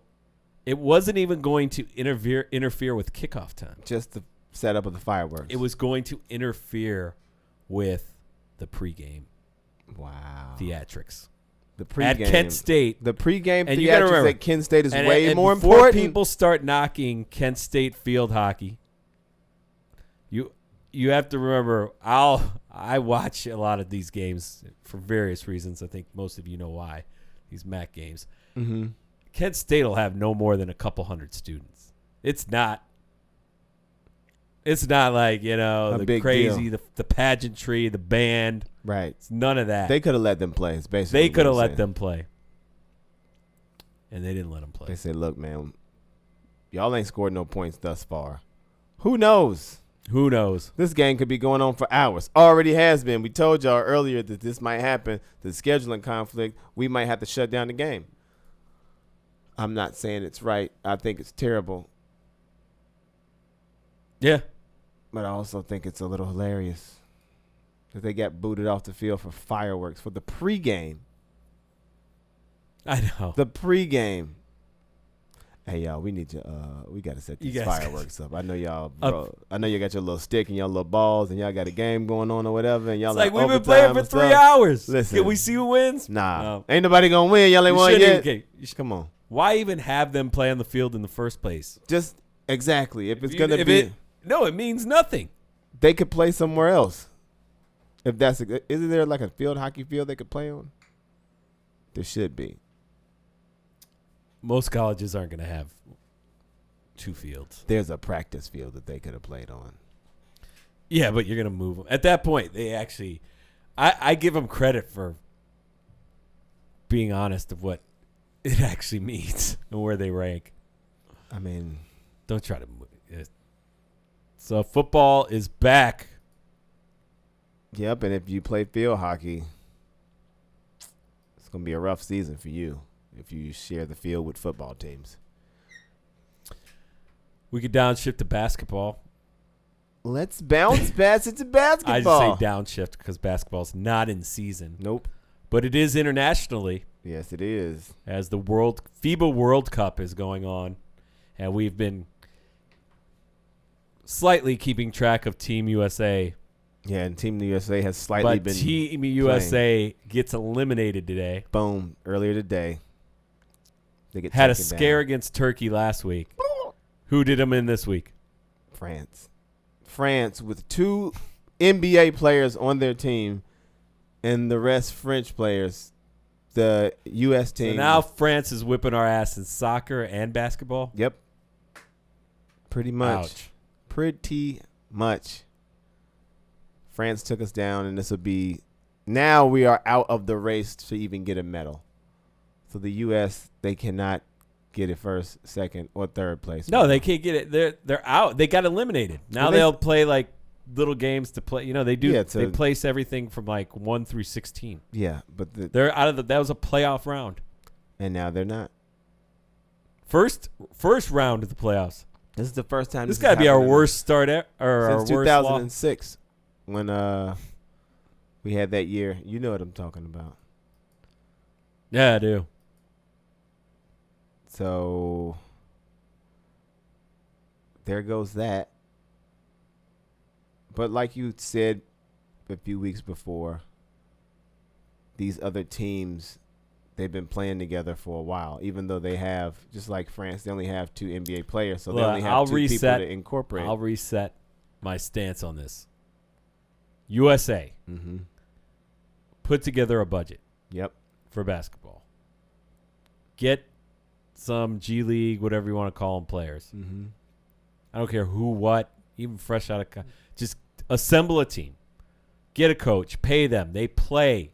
it wasn't even going to interfere with kickoff time. Just the setup of the fireworks. It was going to interfere with the pregame wow. theatrics. The pregame. At Kent State. The pregame And you gotta theatrics remember- at Kent State is And way more before important. people start knocking Kent State field hockey, you have to remember, I watch a lot of these games for various reasons. I think most of you know why, these MAC games. Mm-hmm. Kent State will have no more than a couple hundred students. It's not like, A the big crazy, deal. the pageantry, the band. Right. It's none of that. They could have let them play. It's basically They what could have I'm let saying. them play. And they didn't let them play. They said, look, man, y'all ain't scored no points thus far. Who knows? Who knows? This game could be going on for hours. Already has been. We told y'all earlier that this might happen. The scheduling conflict, we might have to shut down the game. I'm not saying it's right. I think it's terrible. Yeah. But I also think it's a little hilarious that they got booted off the field for fireworks for the pregame. I know. The pregame. Hey y'all, we need you. We gotta set You these guys- fireworks up. I know y'all, bro. I know you got your little stick and your little balls, and y'all got a game going on or whatever. And y'all It's like we've been overtime playing for and 3 stuff. hours. Listen. Can we see who wins? Nah, No. ain't nobody gonna win. Y'all ain't You won shouldn't yet. even- okay, Come on, why even have them play on the field in the first place? just exactly. If it's gonna If be, no, it means nothing. they could play somewhere else. If that's, isn't there like a field hockey field they could play on? There should be. Most colleges aren't going to have 2 fields. There's a practice field that they could have played on. Yeah, but you're going to move them. At that point, they actually, I give them credit for being honest of what it actually means and where they rank. I mean, Don't try to move it. So football is back. yep. And if you play field hockey, it's gonna be a rough season for you if you share the field with football teams. We could downshift to basketball. Let's bounce past it to I basketball. just say downshift because basketball's not in season, Nope. but it is internationally Yes, it is. as the FIBA World Cup is going on, and we've been slightly keeping track of Team USA, Yeah, and Team USA has slightly but been Team USA gets eliminated today. boom earlier today. They get Had a taken scare down. against Turkey last week. Who did them in this week? France with 2 NBA players on their team, and the rest French players. The U.S. So team. now France is whipping our ass in soccer and basketball. Yep. Pretty much. Ouch. Pretty much. France took us down, and this will be. Now we are out of the race to even get a medal. So the U.S. they cannot get it first, second, or third place. No, they can't get it. They're out. They got eliminated. Now Well, they- they'll play like little games to play. You know, they do. Yeah, they place everything from like 1 through 16. Yeah, but They're out of that was a playoff round. and now they're not. First round of the playoffs. This is the first time. This has got to be our happened worst start or our since worst loss. 2006 when we had that year. You know what I'm talking about. Yeah, I do. So there goes that. But like you said a few weeks before, these other teams, they've been playing together for a while, even though they have, just like France, they only have 2 NBA players, so they Look, only have I'll 2 reset- people to incorporate. I'll reset my stance on this. USA Mm-hmm. put together a budget Yep. for basketball. Get some G League, whatever you want to call them, players. Mm-hmm. I don't care who, what, even fresh out of just assemble a team. Get a coach, pay them. They play.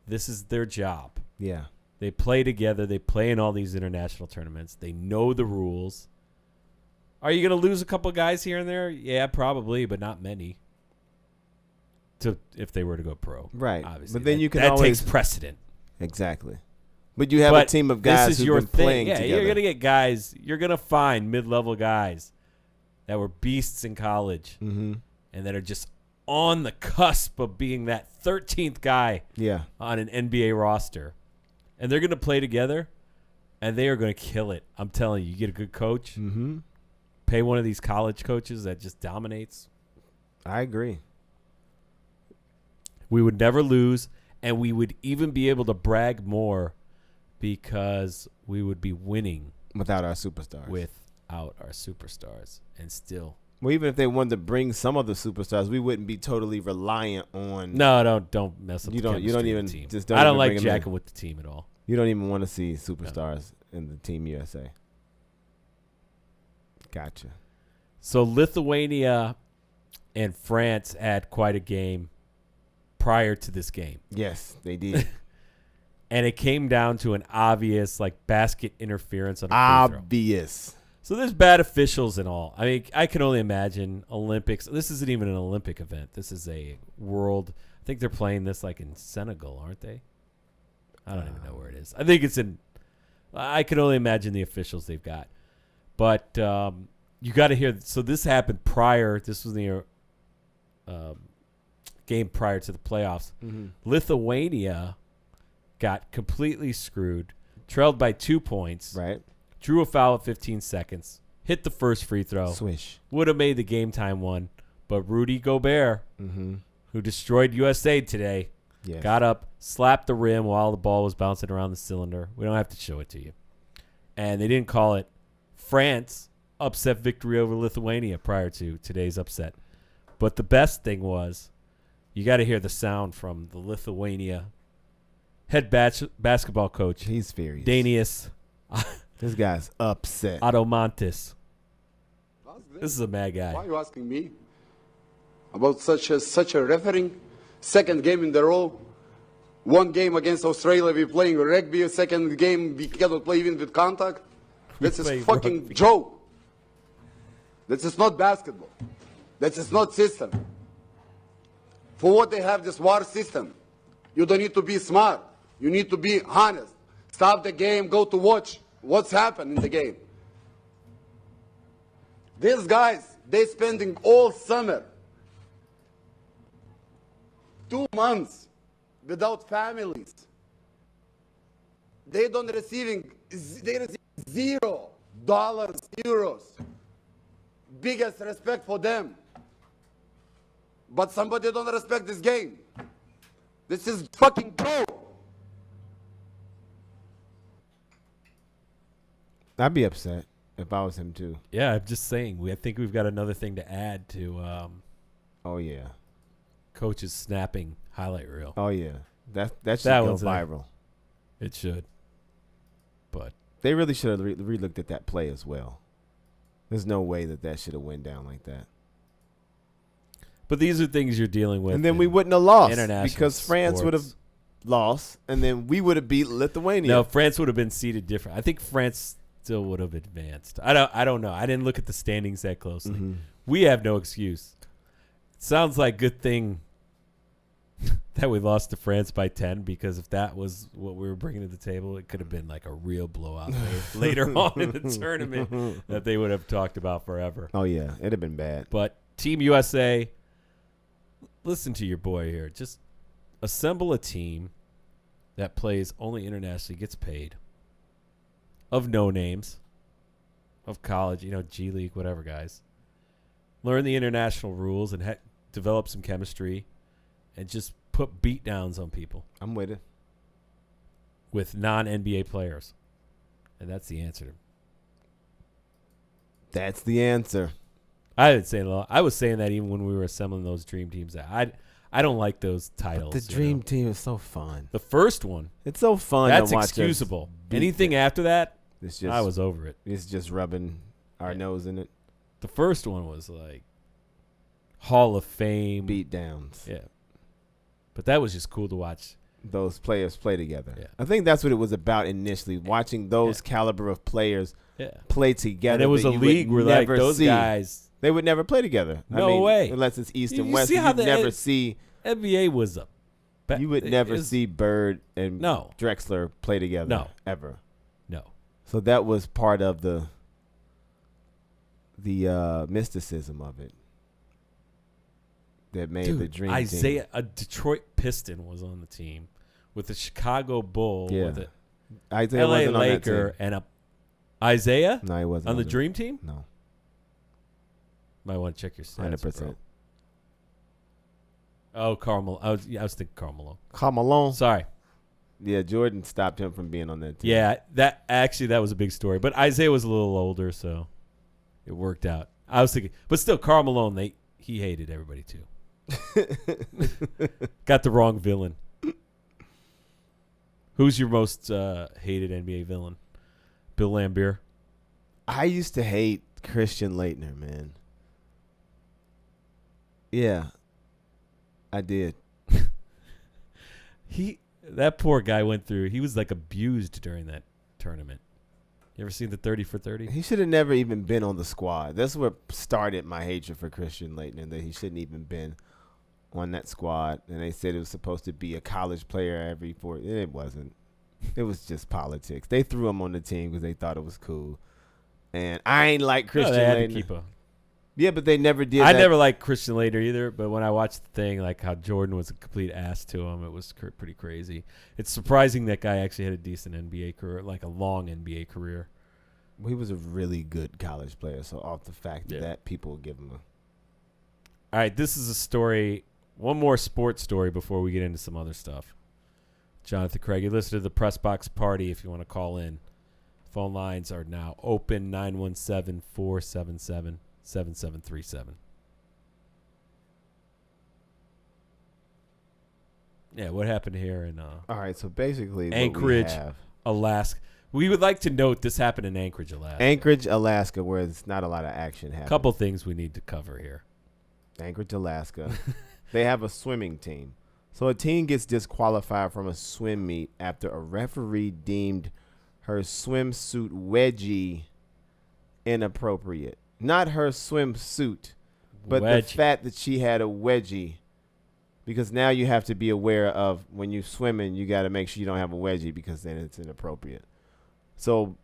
This is their job. Yeah. They play together. They play in all these international tournaments. They know the rules. Are you going to lose a couple guys here and there? Yeah, probably, but not many. If they were to go pro. Right. Obviously. But then you can that always takes precedent. Exactly. But you have But a team of guys this is who've your been thing. playing Yeah, together. you're gonna get guys. You're gonna find mid-level guys that were beasts in college Mm-hmm. and that are just on the cusp of being that 13th guy Yeah. on an NBA roster, and they're gonna play together, and they are gonna kill it. I'm telling you. You get a good coach, Mm-hmm. pay one of these college coaches that just dominates. I agree. We would never lose, and we would even be able to brag more because we would be winning Without our superstars. without our superstars, and still. Well, even if they wanted to bring some of the superstars, we wouldn't be totally reliant on. No, don't mess up. You the don't- you don't chemistry of even- the team. just don't I don't even like bring 'em in. jacking with the team at all. You don't even want to see superstars in the Team USA. Gotcha. So Lithuania and France had quite a game prior to this game, Yes, they did. and it came down to an obvious basket interference on a free throw. Obvious. So there's bad officials and all. I mean, I can only imagine Olympics. This isn't even an Olympic event. This is a world. I think they're playing this in Senegal, aren't they? I don't even know where it is. I think it's in. I can only imagine the officials they've got. But you got to hear. So this happened prior. This was the game prior to the playoffs. Mm-hmm. Lithuania got completely screwed, trailed by 2 points. Right. drew a foul at 15 seconds, hit the first free throw. Swish. Would have made the game time one. But Rudy Gobert, who destroyed USA today, Yes. got up, slapped the rim while the ball was bouncing around the cylinder. We don't have to show it to you. And they didn't call it France upset victory over Lithuania prior to today's upset. But the best thing was, you got to hear the sound from the Lithuania head basketball coach, He's furious. Danius This guy's upset. Adomantis. This is a mad Why guy. are you asking me about such a refereeing? Second game in the row. One game against Australia, we're playing rugby. Second game, we cannot play even with contact. This play is fucking rugby. joke. This is not basketball. This is not system. For what they have this war system? You don't need to be smart. You need to be honest. Stop the game, go to watch what's happened in the game. These guys, they spending all summer, 2 months without families. They receive $0, euros. Biggest respect for them. But somebody don't respect this game. This is fucking joke. I'd be upset if I was him too. Yeah, I'm just saying. I think we've got another thing to add to Oh yeah. coach's snapping highlight reel. Oh yeah. That should That go one's viral. It should. But They really should have re-looked at that play as well. There's no way that should have went down like that. these are things you're dealing with. And then in we wouldn't have lost international because France would have sports. lost, and then we would have beat Lithuania. No, France would have been seated different. I think France still would have advanced. I don't know. I didn't look at the standings that closely. Mm-hmm. We have no excuse. Sounds like good thing that we lost to France by 10, because if that was what we were bringing to the table, it could have been like a real blowout later on in the tournament that they would have talked about forever. Oh yeah, it'd have been bad. But Team USA, listen to your boy here. Just assemble a team that plays only internationally, gets paid, of no names, of college, G League, whatever, guys. Learn the international rules and develop some chemistry, and just put beat downs on people I'm with it. with non-NBA players. And that's the answer. That's the answer. I was saying that even when we were assembling those dream teams. I don't like those titles. The dream team is so fun. The first one, It's so fun. that's to watch us excusable. beat Anything them. after that, It's just I was over it. It's just rubbing our nose in it. The first one was like Hall of Fame. Beat downs. Yeah. But that was just cool to watch. Those players play together. Yeah. I think that's what it was about initially. Watching those caliber of players Yeah. play together. And it was that a you would league where like never those see. guys. They would never play together. No way. Unless it's East and You West. see how You'd the never N- see. NBA was a. You would never see Bird and No. Drexler play together. No. Ever. No. So that was part of the mysticism of it that made the dream team. A Detroit Piston was on the team with a Chicago Bull, Yeah. with a Isaiah LA wasn't on that Laker, team. and a Isaiah No, he wasn't on the dream team. No, Might want to check your stats. 100%. bro. Oh, Carmelo. I was thinking Carmelo. Carmelo. Sorry. Yeah, Jordan stopped him from being on that team. Yeah, that was a big story. But Isaiah was a little older, so it worked out. I was thinking, but still, Karl Malone, he hated everybody too. Got the wrong villain. Who's your most hated NBA villain? Bill Laimbeer. I used to hate Christian Laettner, man. Yeah, I did. That poor guy went through. He was like abused during that tournament. You ever seen the 30 for 30? He should have never even been on the squad. That's what started my hatred for Christian Laettner, that he shouldn't even been on that squad. And they said it was supposed to be a college player every 4. It wasn't. It was just politics. They threw him on the team because they thought it was cool. And I ain't like Christian they had to Laettner. keep a. Yeah, but they never did. I that. never liked Christian Laettner either, but when I watched the thing, like how Jordan was a complete ass to him, it was pretty crazy. It's surprising that guy actually had a decent NBA career, like a long NBA career. He was a really good college player. So off the fact Yeah. that people will give him a. All right, this is a story, one more sports story before we get into some other stuff. Jonathan Craig, you listen to the Press Box Party if you want to call in. Phone lines are now open, 917-477-7737. Yeah, what happened here in All right, so basically Anchorage, what we have, Alaska? We would like to note this happened in Anchorage, Alaska. Anchorage, Alaska, where there's not a lot of action happening. Couple things we need to cover here. Anchorage, Alaska. They have a swimming team. So a team gets disqualified from a swim meet after a referee deemed her swimsuit wedgie inappropriate. Not her swimsuit, but the Wedgie. fact that she had a wedgie. Because now you have to be aware of when you're swimming, you got to make sure you don't have a wedgie because then it's inappropriate. So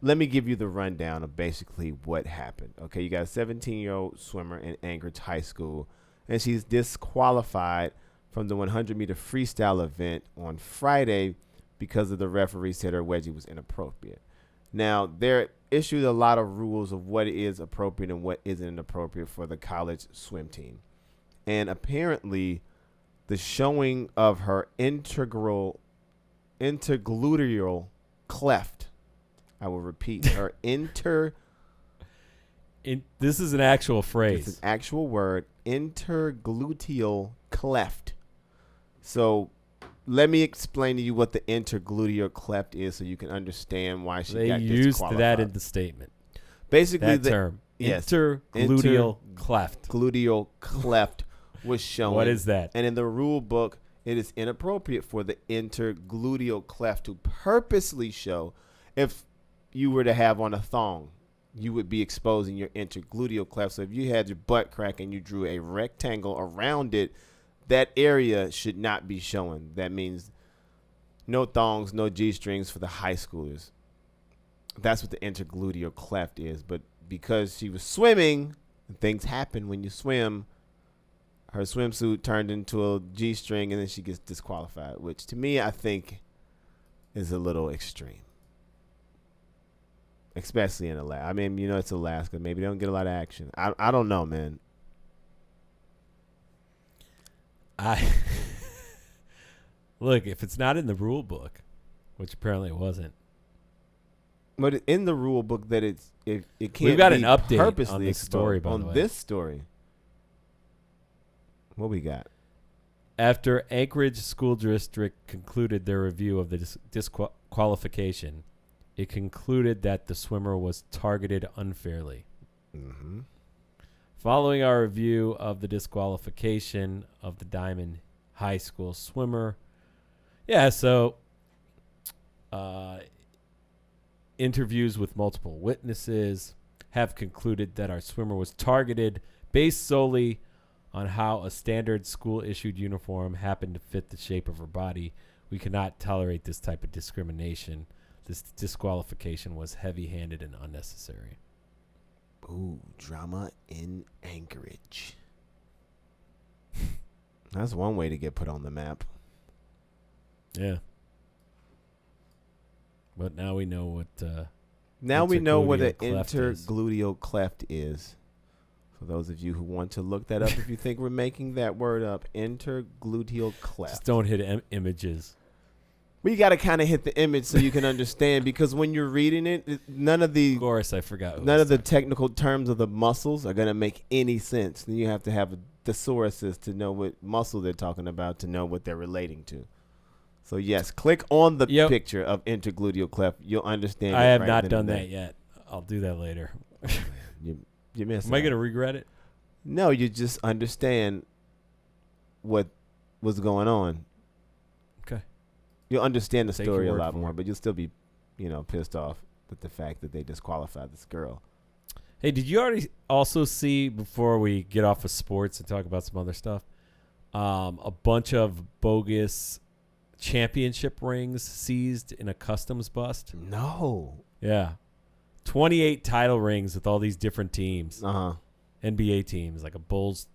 let me give you the rundown of basically what happened. Okay, you got a 17-year-old swimmer in Anchorage High School, and she's disqualified from the 100-meter freestyle event on Friday because of the referee said her wedgie was inappropriate. Now, they're issued a lot of rules of what is appropriate and what isn't inappropriate for the college swim team. And apparently, the showing of her intergluteal cleft. I will repeat, her This is an actual It's phrase. an actual word, intergluteal cleft. So let me explain to you what the intergluteal cleft is so you can understand why she They got used disqualified. that in the statement. Basically, That the term. yes. Intergluteal cleft. gluteal cleft was shown. What is that? And in the rule book, it is inappropriate for the intergluteal cleft to purposely show. If you were to have on a thong, you would be exposing your intergluteal cleft. So if you had your butt crack and you drew a rectangle around it, that area should not be showing. That means no thongs, no G-strings for the high schoolers. That's what the intergluteal cleft is. But because she was swimming, and things happen when you swim, her swimsuit turned into a G-string and then she gets disqualified, which to me I think is a little extreme. Especially in Alaska. I mean, it's Alaska. Maybe they don't get a lot of action. I don't know, man. Look, if it's not in the rule book, which apparently it wasn't. But in the rule book that it can't We've got be an update purposely on this story, by the on way. this story. What we got? After Anchorage School District concluded their review of the disqualification, it concluded that the swimmer was targeted unfairly. Mm-hmm. Following our review of the disqualification of the Diamond High School swimmer, interviews with multiple witnesses have concluded that our swimmer was targeted based solely on how a standard school-issued uniform happened to fit the shape of her body. We cannot tolerate this type of discrimination. This disqualification was heavy-handed and unnecessary. Ooh, drama in Anchorage. That's one way to get put on the map. Yeah. But now we know what Now we know what an intergluteal cleft is. intergluteal cleft is. For those of you who want to look that up, if you think we're making that word up, intergluteal cleft. Just don't hit images. We got to kind of hit the image so you can understand, because when you're reading it, none of the Of course, I forgot. none of the technical terms of the muscles are going to make any sense. Then you have to have a thesaurus to know what muscle they're talking about to know what they're relating to. So yes, click on the picture of intergluteal cleft. You'll understand. I it have right not then done and there. that yet. I'll do that later. You missed. Am I going to regret it? No, you just understand what was going on. Okay. You'll understand the Take your story a word lot for more, it. but you'll still be, pissed off with the fact that they disqualified this girl. Hey, did you already also see, before we get off of sports and talk about some other stuff, a bunch of bogus championship rings seized in a customs bust? No. Yeah. 28 title rings with all these different teams. Uh-huh. NBA teams, like a Bulls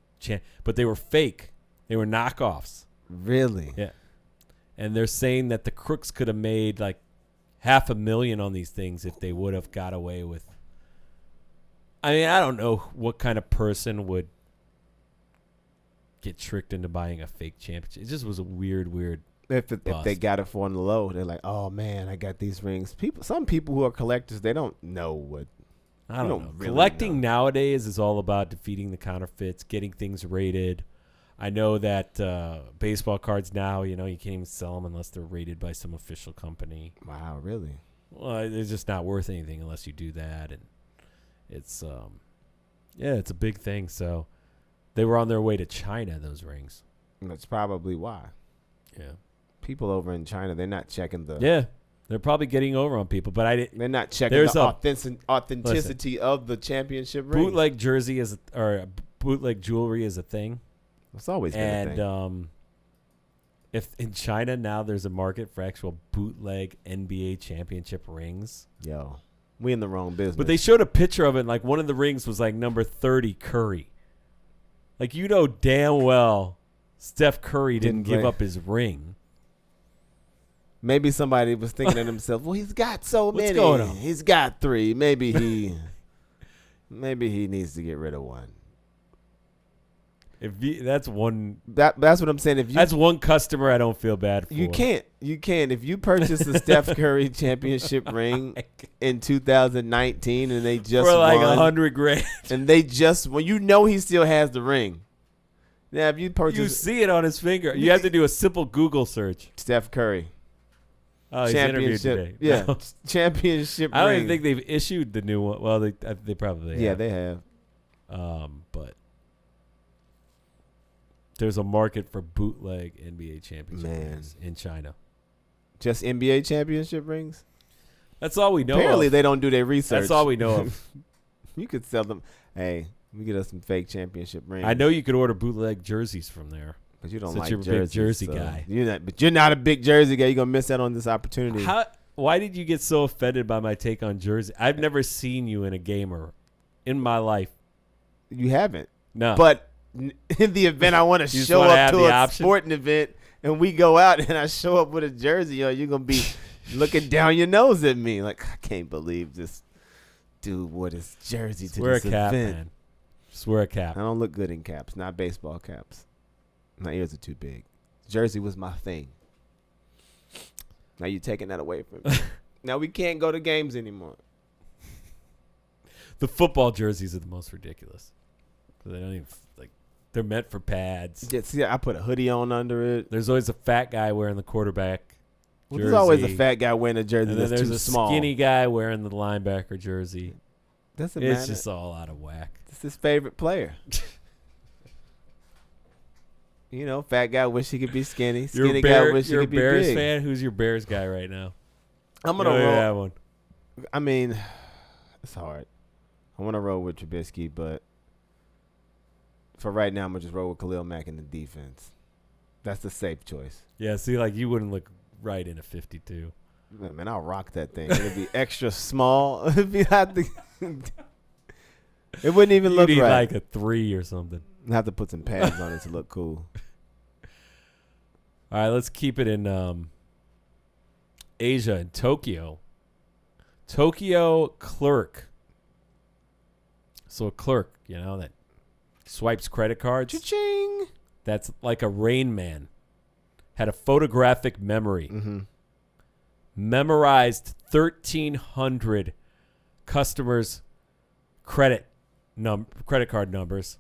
but they were fake. They were knockoffs. Really? Yeah. And they're saying that the crooks could have made like $500,000 on these things if they would have got away with. I mean, I don't know what kind of person would get tricked into buying a fake championship. It just was a weird. If bust. they got it for on the low, they're like, oh man, I got these rings. Some people who are collectors, they don't know what. I don't know. Really Collecting know. nowadays is all about defeating the counterfeits, getting things rated. I know that baseball cards now, you can't even sell them unless they're rated by some official company. Wow, really? Well, it's just not worth anything unless you do that, and it's it's a big thing. So they were on their way to China, those rings. That's probably why. Yeah. People over in China, they're not checking the. Yeah. They're probably getting over on people, but I didn't. They're not checking There's the authenticity of the championship ring. Bootleg jersey or bootleg jewelry is a thing. It's always been a thing. And if in China now there's a market for actual bootleg NBA championship rings. Yo, we in the wrong business. But they showed a picture of it, and like one of the rings was like number 30 Curry. Like, damn well Steph Curry didn't give up his ring. Maybe somebody was thinking to themselves, well, he's got so many. What's going on? He's got 3. Maybe he needs to get rid of one. That's one. That's what I'm saying. That's one customer I don't feel bad for. You can't. If you purchase the Steph Curry championship ring in 2019 and they just for like won, $100,000, and they just he still has the ring. Now, if you purchase, you see it on his finger. You have to do a simple Google search. Steph Curry. Oh, he's interviewed today. Yeah, No. championship I don't ring. even think they've issued the new one. Well, they probably have. Yeah, they have. But there's a market for bootleg NBA championship rings in China. Just NBA championship rings? That's all we know. Apparently, of. they don't do their research. That's all we know of. You could sell them. Hey, we get us some fake championship rings. I know you could order bootleg jerseys from there. But you don't Since like you're jerseys, a big jersey so guy. But you're not a big jersey guy. You're gonna miss out on this opportunity. Why did you get so offended by my take on jersey? I've never seen you in a gamer in my life. You haven't. No. But in the event I want to show up to a sporting event and we go out and I show up with a jersey, you're gonna be looking down your nose at me like, I can't believe this dude wore his jersey to this cap, event. man. Just wear a cap. I don't look good in caps, not baseball caps. My ears are too big. Jersey was my thing. Now you're taking that away from me. Now we can't go to games anymore. The football jerseys are the most ridiculous. They don't even they're meant for pads. Yeah, see, I put a hoodie on under it. There's always a fat guy wearing the quarterback jersey. There's always a fat guy wearing a jersey and then that's there's too a small. skinny guy wearing the linebacker jersey. Doesn't it's matter. just all out of whack. It's his favorite player. Fat guy wish he could be skinny. Skinny guy wish he could be Bears big. fan? Who's your Bears guy right now? I'm gonna roll. That one. I mean, it's hard. I want to roll with Trubisky, but for right now, I'm gonna just roll with Khalil Mack in the defense. That's the safe choice. Yeah, see, you wouldn't look right in a 52. Man, I'll rock that thing. It'd be extra small. It'd be it wouldn't even You look need right. like a 3 or something. I have to put some pads on it to look cool. All right, let's keep it in Asia, in Tokyo. Tokyo clerk. So a clerk, that swipes credit cards. Cha-ching! That's like a Rain Man. Had a photographic memory. Mm-hmm. Memorized 1,300 customers' credit card numbers,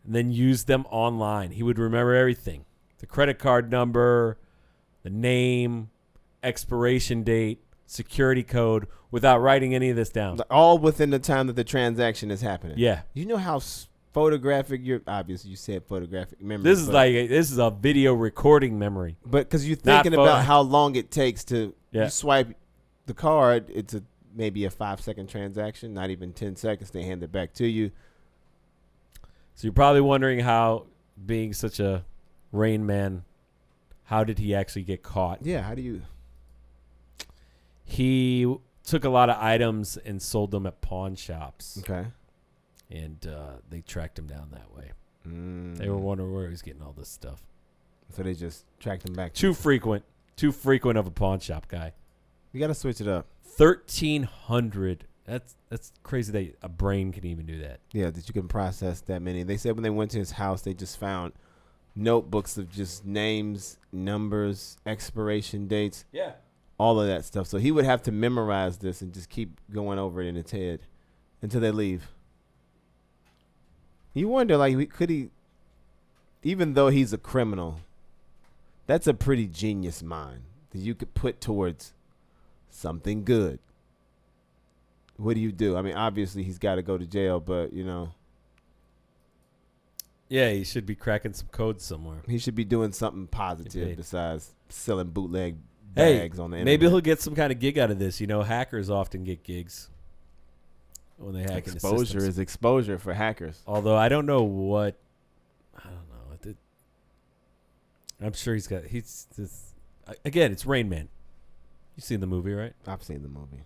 and then used them online. He would remember everything. The credit card number, the name, expiration date, security code, without writing any of this down. All within the time that the transaction is happening. Yeah. You know how photographic obviously you said photographic memory. This is a video recording memory. But because you're thinking about how long it takes to you swipe the card, it's maybe a 5-second transaction, not even 10 seconds. They hand it back to you. So you're probably wondering how, being such a Rain Man, how did he actually get caught? Yeah, how do you? He took a lot of items and sold them at pawn shops. Okay. And they tracked him down that way. They were wondering where he was getting all this stuff. So they just tracked him back. Too frequent of a pawn shop guy. You got to switch it up. 1,300. That's crazy that a brain can even do that. Yeah, that you can process that many. They said when they went to his house, they just found notebooks of just names, numbers, expiration dates. Yeah. All of that stuff. So he would have to memorize this and just keep going over it in his head until they leave. You wonder, like, could he, even though he's a criminal, that's a pretty genius mind that you could put towards something good. What do you do? I mean, obviously he's got to go to jail, but, you know. Yeah, he should be cracking some codes somewhere. He should be doing something positive besides selling bootleg Hey, bags on the internet. maybe he'll get some kind of gig out of this. You know, hackers often get gigs when they hack into systems. Exposure is exposure for hackers. Although I don't know what, I don't know. I'm sure he's this. Again, it's Rain Man. You've seen the movie, right? I've seen the movie.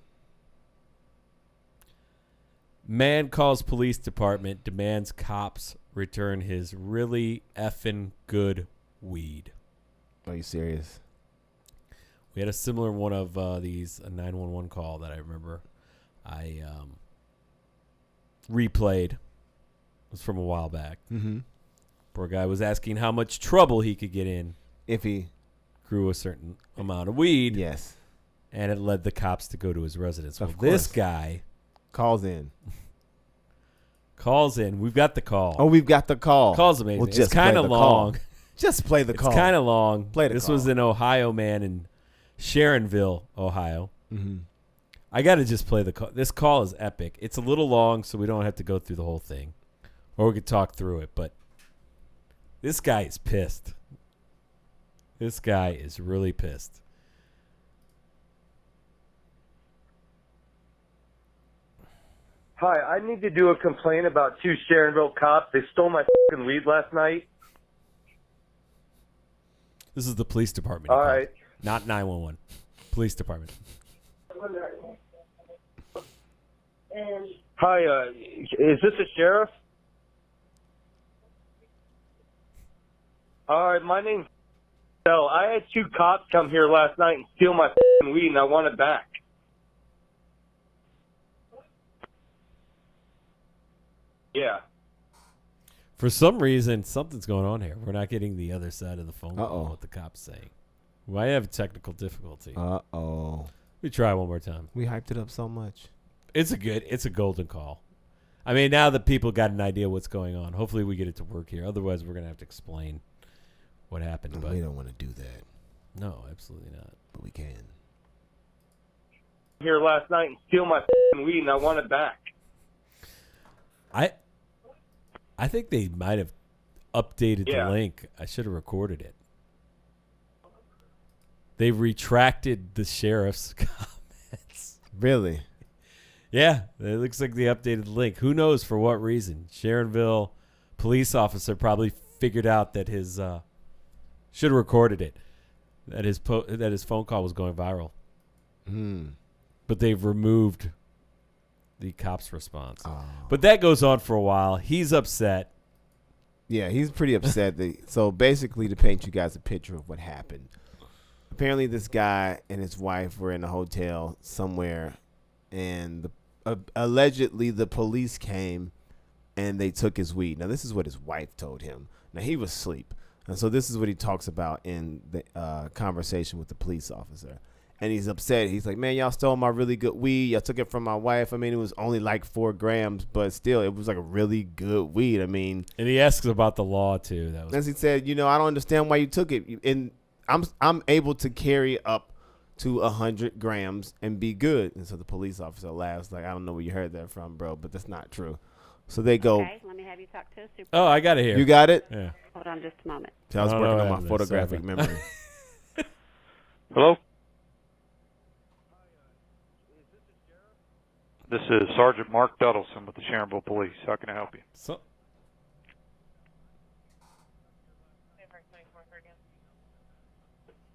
Man calls police department, demands cops return his really effing good weed. Are you serious? We had a similar one of these, a 911 call that I remember I replayed. It was from a while back. Mm-hmm. Poor guy was asking how much trouble he could get in if he grew a certain amount of weed. Yes. And it led the cops to go to his residence. Of Well, course. this guy calls in. We've got the call. Oh, we've got the call. Call's amazing. Well, It's kind of long. Call. Just play the call. It's kind of long. Play the this call. was an Ohio man in Sharonville, Ohio. Mm-hmm. I got to just play the call. This call is epic. It's a little long, so we don't have to go through the whole thing. Or we could talk through it, but this guy is pissed. This guy is really pissed. Hi, I need to do a complaint about two Sharonville cops. They stole my fucking weed last night. This is the police department. All right. Not 911. Police department. Hi, is this a sheriff? All right, my name's Phil. I had two cops come here last night and steal my fucking weed, and I want it back. Yeah. For some reason, something's going on here. We're not getting the other side of the phone call, what the cop's saying. We might have technical difficulty. Uh-oh. We try one more time. We hyped it up so much. It's a golden call. I mean, now that people got an idea what's going on, hopefully we get it to work here. Otherwise, we're going to have to explain what happened. But we don't want to do that. No, absolutely not. But we can. Here last night and steal my fucking weed, and I want it back. I think they might have updated Yeah. the link. I should have recorded it. They retracted the sheriff's comments. Really? Yeah, it looks like they updated the link. Who knows for what reason? Sharonville police officer probably figured out that his should have recorded it. That his phone call was going viral. But they've removed the cop's response. But that goes on for a while. He's upset. Yeah, he's pretty upset. So basically, to paint you guys a picture of what happened, apparently this guy and his wife were in a hotel somewhere, and allegedly the police came and they took his weed. Now, this is what his wife told him. Now, he was asleep. And so this is what he talks about in the conversation with the police officer. And he's upset. He's like, man, y'all stole my really good weed. Y'all took it from my wife. I mean, it was only like 4 grams, but still, it was like a really good weed. I mean. And he asks about the law, too. As he said, I don't understand why you took it. And I'm able to carry up to 100 grams and be good. And so the police officer laughs like, I don't know where you heard that from, bro, but that's not true. So they go. Okay, let me have you talk to a supervisor. Oh, I got it here. You got it? Yeah. Hold on just a moment. So I was working on my photographic memory. Hello? This is Sergeant Mark Duddleson with the Sharonville Police. How can I help you?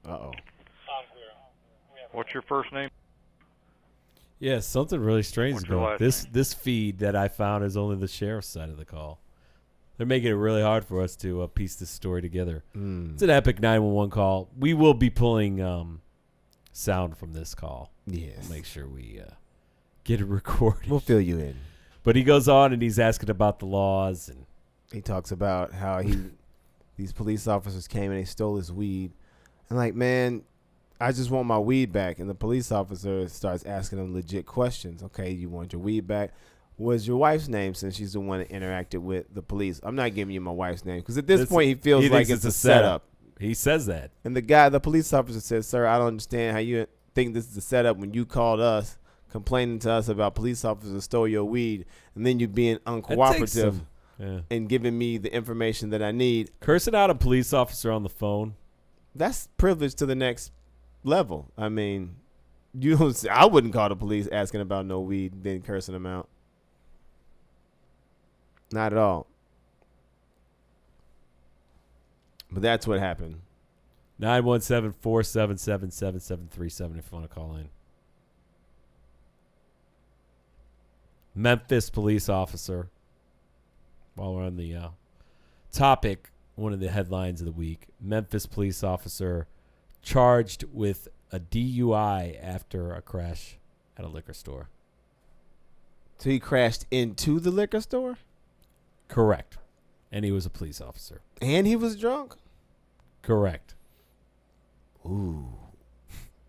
Uh-oh. What's your first name? Yeah, something really strange is What's your going on. last This feed that I found is only the sheriff's side of the call. They're making it really hard for us to piece this story together. It's an epic 911 call. We will be pulling sound from this call. Yes. Make sure we get it recorded. We'll fill you in. But he goes on and he's asking about the laws, and he talks about how these police officers came and they stole his weed. And like, man, I just want my weed back. And the police officer starts asking him legit questions. Okay, you want your weed back? What's your wife's name, since she's the one that interacted with the police? I'm not giving you my wife's name, because at this point he feels like it's a setup. He says that. And the police officer says, sir, I don't understand how you think this is a setup when you called us complaining to us about police officers stole your weed, and then you being uncooperative and giving me the information that I need. Cursing out a police officer on the phone. That's privilege to the next level. I mean, you don't. I wouldn't call the police asking about no weed, then cursing them out. Not at all. But that's what happened. 917-477-7737 if you want to call in. Memphis police officer. While we're on the topic, one of the headlines of the week. Memphis police officer charged with a DUI after a crash at a liquor store. So he crashed into the liquor store? Correct. And he was a police officer. And he was drunk? Correct. Ooh.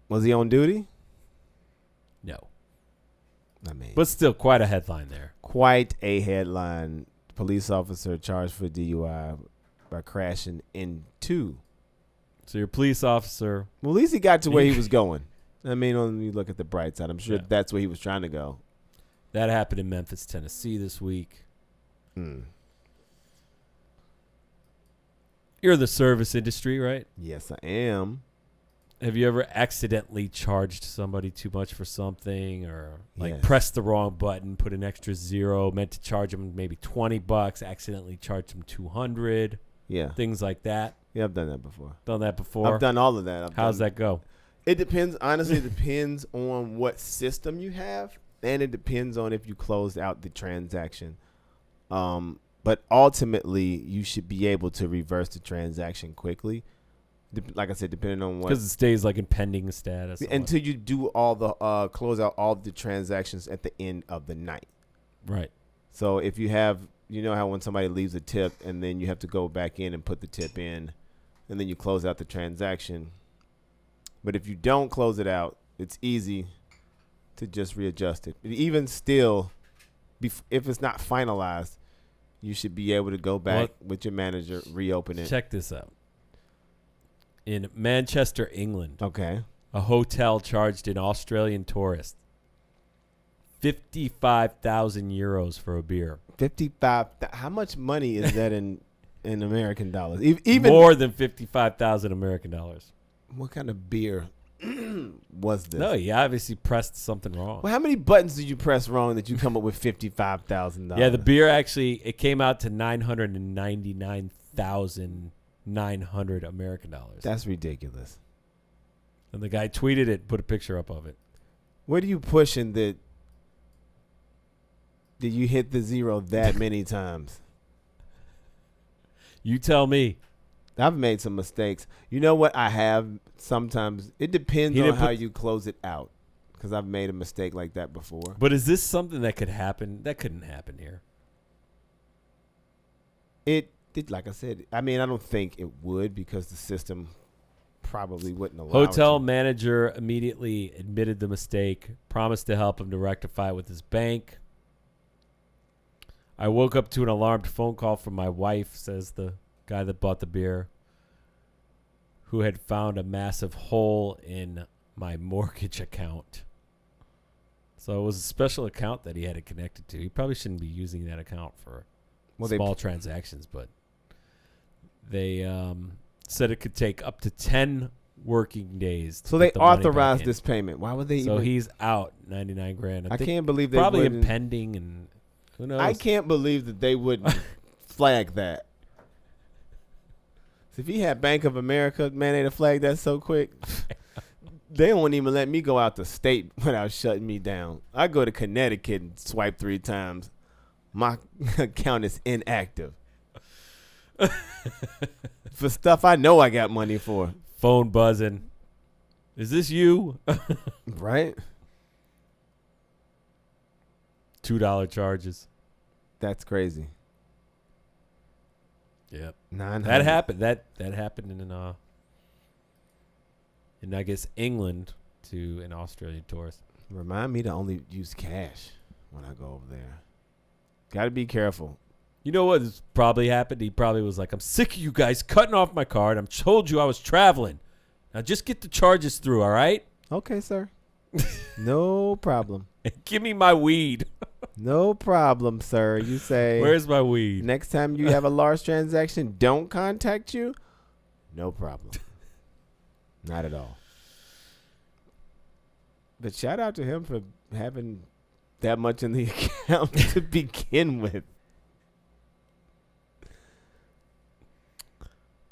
Was he on duty? No. I mean, but still quite a headline there. Quite a headline. Police officer charged for DUI by crashing into. So your police officer. Well, at least he got to where he was going. I mean, when you look at the bright side, I'm sure that's where he was trying to go. That happened in Memphis, Tennessee this week. You're in the service industry, right? Yes, I am. Have you ever accidentally charged somebody too much for something, or pressed the wrong button, put an extra zero, meant to charge them maybe $20, accidentally charged them $200? Yeah. Things like that. Yeah, I've done that before. Done that before? I've done all of that. How's that go? It depends. Honestly, it depends on what system you have, and it depends on if you closed out the transaction. But ultimately, you should be able to reverse the transaction quickly. Like I said, depending on what, because it stays like in pending status until you do all the close out all the transactions at the end of the night. Right. So if you have, you know how when somebody leaves a tip and then you have to go back in and put the tip in, and then you close out the transaction. But if you don't close it out, it's easy to just readjust it. Even still, if it's not finalized, you should be able to go back with your manager, reopen it. Check this out. In Manchester, England, okay, a hotel charged an Australian tourist 55,000 euros for a beer. 55. How much money is that in American dollars? Even more than 55,000 American dollars. What kind of beer was this? No, he obviously pressed something wrong. Well, how many buttons did you press wrong that you come up with $55,000? Yeah, the beer actually, it came out to 999,900 American dollars. That's ridiculous. And the guy tweeted it, put a picture up of it. What are you pushing that you hit the zero that many times? You tell me. I've made some mistakes. You know what I have sometimes? It depends on how you close it out, because I've made a mistake like that before. But is this something that could happen? That couldn't happen here. It like I said, I mean, I don't think it would, because the system probably wouldn't allow it. Hotel manager immediately admitted the mistake, promised to help him to rectify with his bank. I woke up to an alarmed phone call from my wife, says the guy that bought the beer, who had found a massive hole in my mortgage account. So it was a special account that he had it connected to. He probably shouldn't be using that account for small transactions, but they said it could take up to 10 working days to so they get the money authorized back in. this payment. Why would they So even? he's out $99,000. I can't believe they probably wouldn't- impending, and who knows? I can't believe that they wouldn't flag that. If he had Bank of America, man, they'd have flagged that so quick. They won't even let me go out the state without shutting me down. I go to Connecticut and swipe 3 times. My account is inactive. For stuff I know I got money for. Phone buzzing. Is this you? Right? $2 charges. That's crazy. Yep. 900. That happened. That happened in I guess England to an Australian tourist. Remind me to only use cash when I go over there. Got to be careful. You know what probably happened? He probably was like, I'm sick of you guys cutting off my card. I'm told you I was traveling. Now just get the charges through, all right? Okay, sir. No problem. Give me my weed. No problem, sir. You say, where's my weed? Next time you have a large transaction, don't contact you. No problem. Not at all. But shout out to him for having that much in the account to begin with.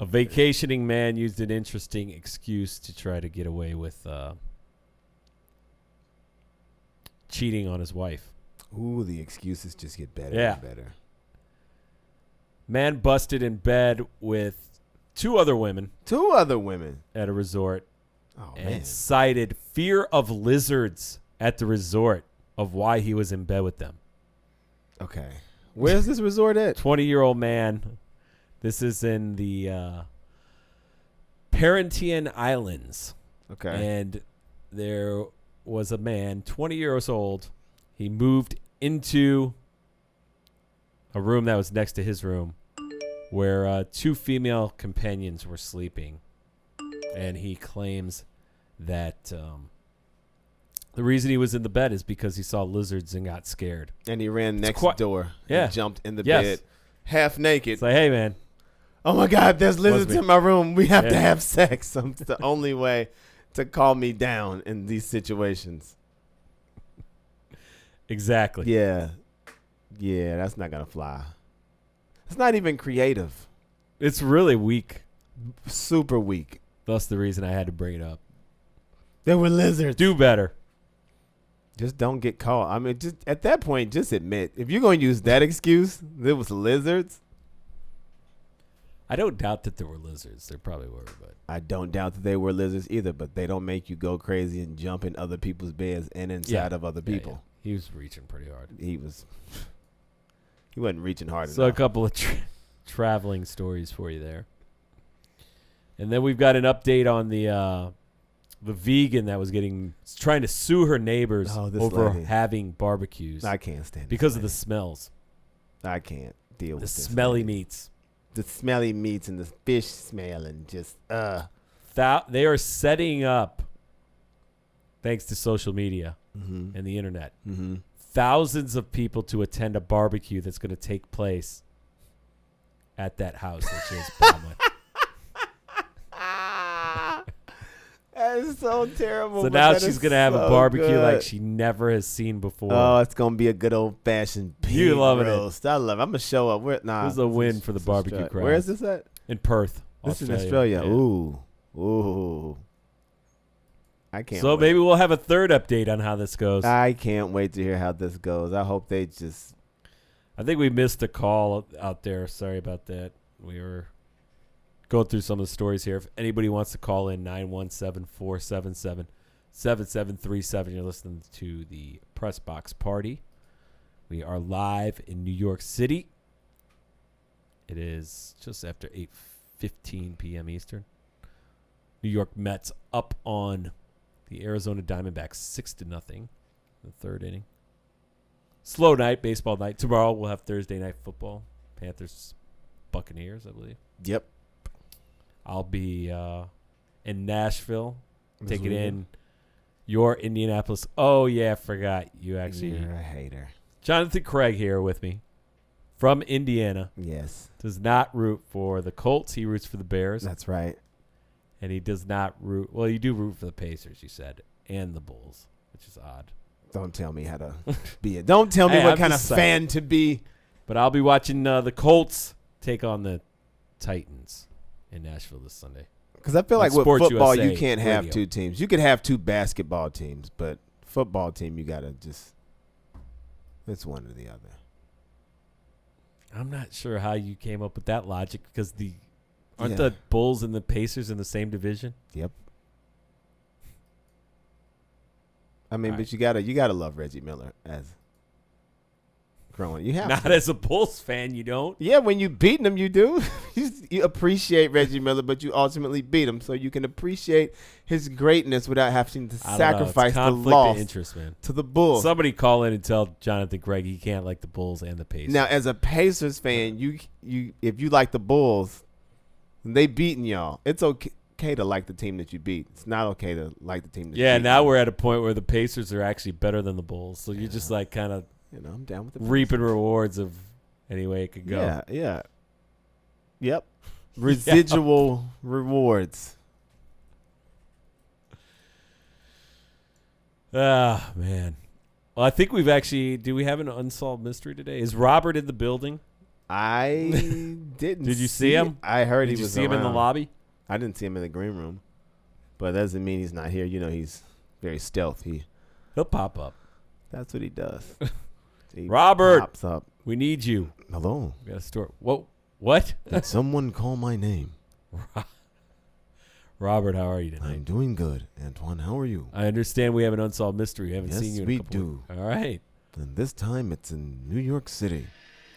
A vacationing man used an interesting excuse to try to get away with cheating on his wife. Ooh, the excuses just get better Yeah. and better. Man busted in bed with two other women at a resort and man. cited fear of lizards at the resort of why he was in bed with them. Okay. Where's this resort at? 20-year-old man. This is in the Parentian Islands. Okay. And there was a man, 20 years old. He moved into a room that was next to his room where two female companions were sleeping. And he claims that the reason he was in the bed is because he saw lizards and got scared. And he ran next door Yeah. and jumped in the bed half naked. It's like, hey, man. Oh, my God, there's lizards me. in my room. We have to Yeah. have sex. It's the only way to calm me down in these situations. Exactly. Yeah. Yeah, that's not going to fly. It's not even creative. It's really weak. Super weak. That's the reason I had to bring it up. There were lizards. Do better. Just don't get caught. I mean, just at that point, just admit. If you're going to use that excuse, there was lizards. I don't doubt that there were lizards. There probably were, but I don't doubt that they were lizards either, but they don't make you go crazy and jump in other people's beds and inside of other people. Yeah. He was reaching pretty hard. He wasn't reaching hard So enough. a couple of traveling stories for you there. And then we've got an update on the vegan that was trying to sue her neighbors over lady. having barbecues. I can't stand it. Because of the smells. I can't deal with The this smelly lady. meats. The smelly meats and the fish smell and just They are setting up, thanks to social media Mhm. and the internet, Mhm. thousands of people to attend a barbecue that's going to take place at that house that she has a problem with. That is so terrible. So but now that she's is going to have a so barbecue good. like she never has seen before. Oh, it's gonna be a good old fashioned pig You loving it. roast. I love it. I'm gonna show up. This is a win for the barbecue crowd. Where is this at? In Perth, This is in Australia. Yeah. Ooh. I can't. So wait. maybe we'll have a third update on how this goes. I can't wait to hear how this goes. I hope they just. I think we missed a call out there. Sorry about that. We were going through some of the stories here. If anybody wants to call in, 917-477-7737. You're listening to the Press Box Party. We are live in New York City. It is just after 8:15 p.m. Eastern. New York Mets up on the Arizona Diamondbacks 6-0 in the third inning. Slow night, baseball night. Tomorrow we'll have Thursday night football. Panthers, Buccaneers, I believe. Yep. I'll be in Nashville, This taking weekend? in your Indianapolis. Oh, yeah, I forgot. You actually. You're a hater. Jonathan Craig here with me from Indiana. Yes. Does not root for the Colts. He roots for the Bears. That's right. And he does not root. Well, you do root for the Pacers, you said, and the Bulls, which is odd. Don't tell me how to be it. Don't tell me Hey, what I'm kind of just fan to be. But I'll be watching the Colts take on the Titans in Nashville this Sunday. Because I feel On like with Sports football, USA you can't have radio. two teams. You could have two basketball teams, but football team, you got to just. It's one or the other. I'm not sure how you came up with that logic because aren't Yeah. the Bulls and the Pacers in the same division? Yep. I mean, All but you gotta love Reggie Miller as growing. You have Not to. as a Bulls fan, you don't. Yeah, when you beating him, you do. You appreciate Reggie Miller, but you ultimately beat him, so you can appreciate his greatness without having to I don't know. It's sacrifice the conflict loss of interest, man. to the Bulls. Somebody call in and tell Jonathan Craig he can't like the Bulls and the Pacers. Now, as a Pacers fan, you if you like the Bulls, they beating y'all. It's okay to like the team that you beat. It's not okay to like the team that you beat. now we're at a point where the Pacers are actually better than the Bulls, so you're just like kind of I'm down with the reaping rewards of any way it could go. Yeah. Yep. Residual rewards. Ah, man. Well, I think we've actually. Do we have an unsolved mystery today? Is Robert in the building? I didn't. Did you see him? I heard Did he you was see him in the around. lobby? I didn't see him in the green room, but that doesn't mean he's not here. You know, he's very stealthy. He'll pop up. That's what he does. He Robert, pops up. we need you. Hello. We got a store. Whoa, what? Did someone call my name? Robert, how are you tonight? I'm doing good. Antoine, how are you? I understand we have an unsolved mystery. We haven't Yes, seen you in we a couple do. weeks. All right. And this time it's in New York City.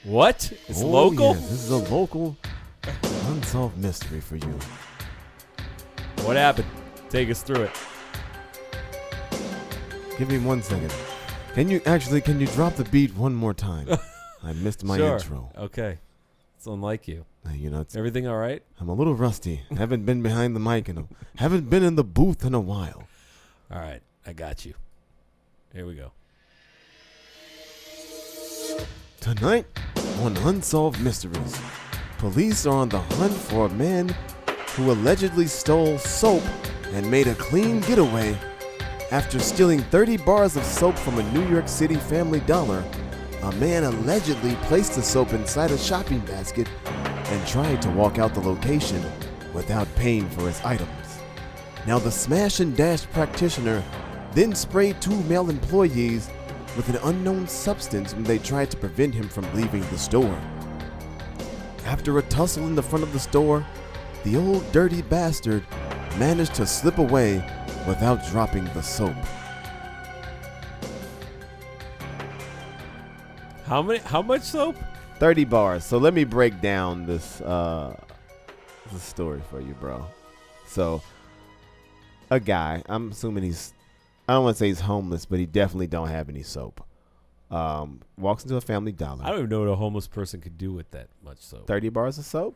What? It's Oh, local? Yes, this is a local unsolved mystery for you. What happened? Take us through it. Give me 1 second. Can you drop the beat one more time? I missed my Sure. intro. Okay. It's unlike you. You know, Everything all right? I'm a little rusty. Haven't been behind the mic haven't been in the booth in a while. All right. I got you. Here we go. Tonight on Unsolved Mysteries, police are on the hunt for a man who allegedly stole soap and made a clean getaway. After stealing 30 bars of soap from a New York City Family Dollar, a man allegedly placed the soap inside a shopping basket and tried to walk out the location without paying for his items. Now, the smash and dash practitioner then sprayed 2 male employees with an unknown substance when they tried to prevent him from leaving the store. After a tussle in the front of the store, the old dirty bastard managed to slip away without dropping the soap. How much soap? 30 bars. So let me break down this story for you, bro. So a guy, I'm assuming I don't want to say he's homeless, but he definitely don't have any soap. Walks into a Family Dollar. I don't even know what a homeless person could do with that much soap. 30 bars of soap?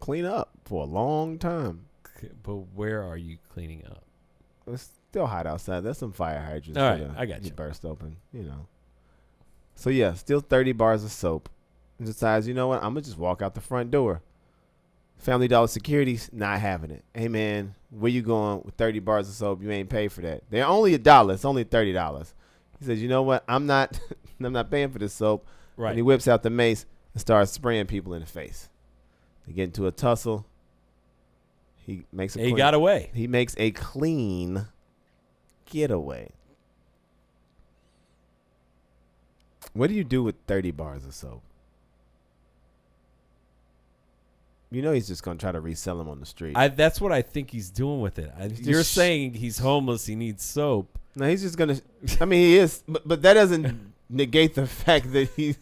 Clean up for a long time. But where are you cleaning up? It's still hot outside. There's some fire hydrants. All right, that, I got you. Burst open, you know. So yeah, still 30 bars of soap. And decides, you know what? I'm gonna just walk out the front door. Family Dollar security's not having it. Hey man, where you going with 30 bars of soap? You ain't paid for that. They're only $1. It's only $30. He says, you know what? I'm not paying for this soap. Right. And he whips out the mace and starts spraying people in the face. They get into a tussle. He makes a He got away. He makes a clean getaway. What do you do with 30 bars of soap? You know he's just going to try to resell them on the street. That's what I think he's doing with it. You're saying he's homeless, he needs soap. No, he's just going to, I mean, he is, but that doesn't negate the fact that he's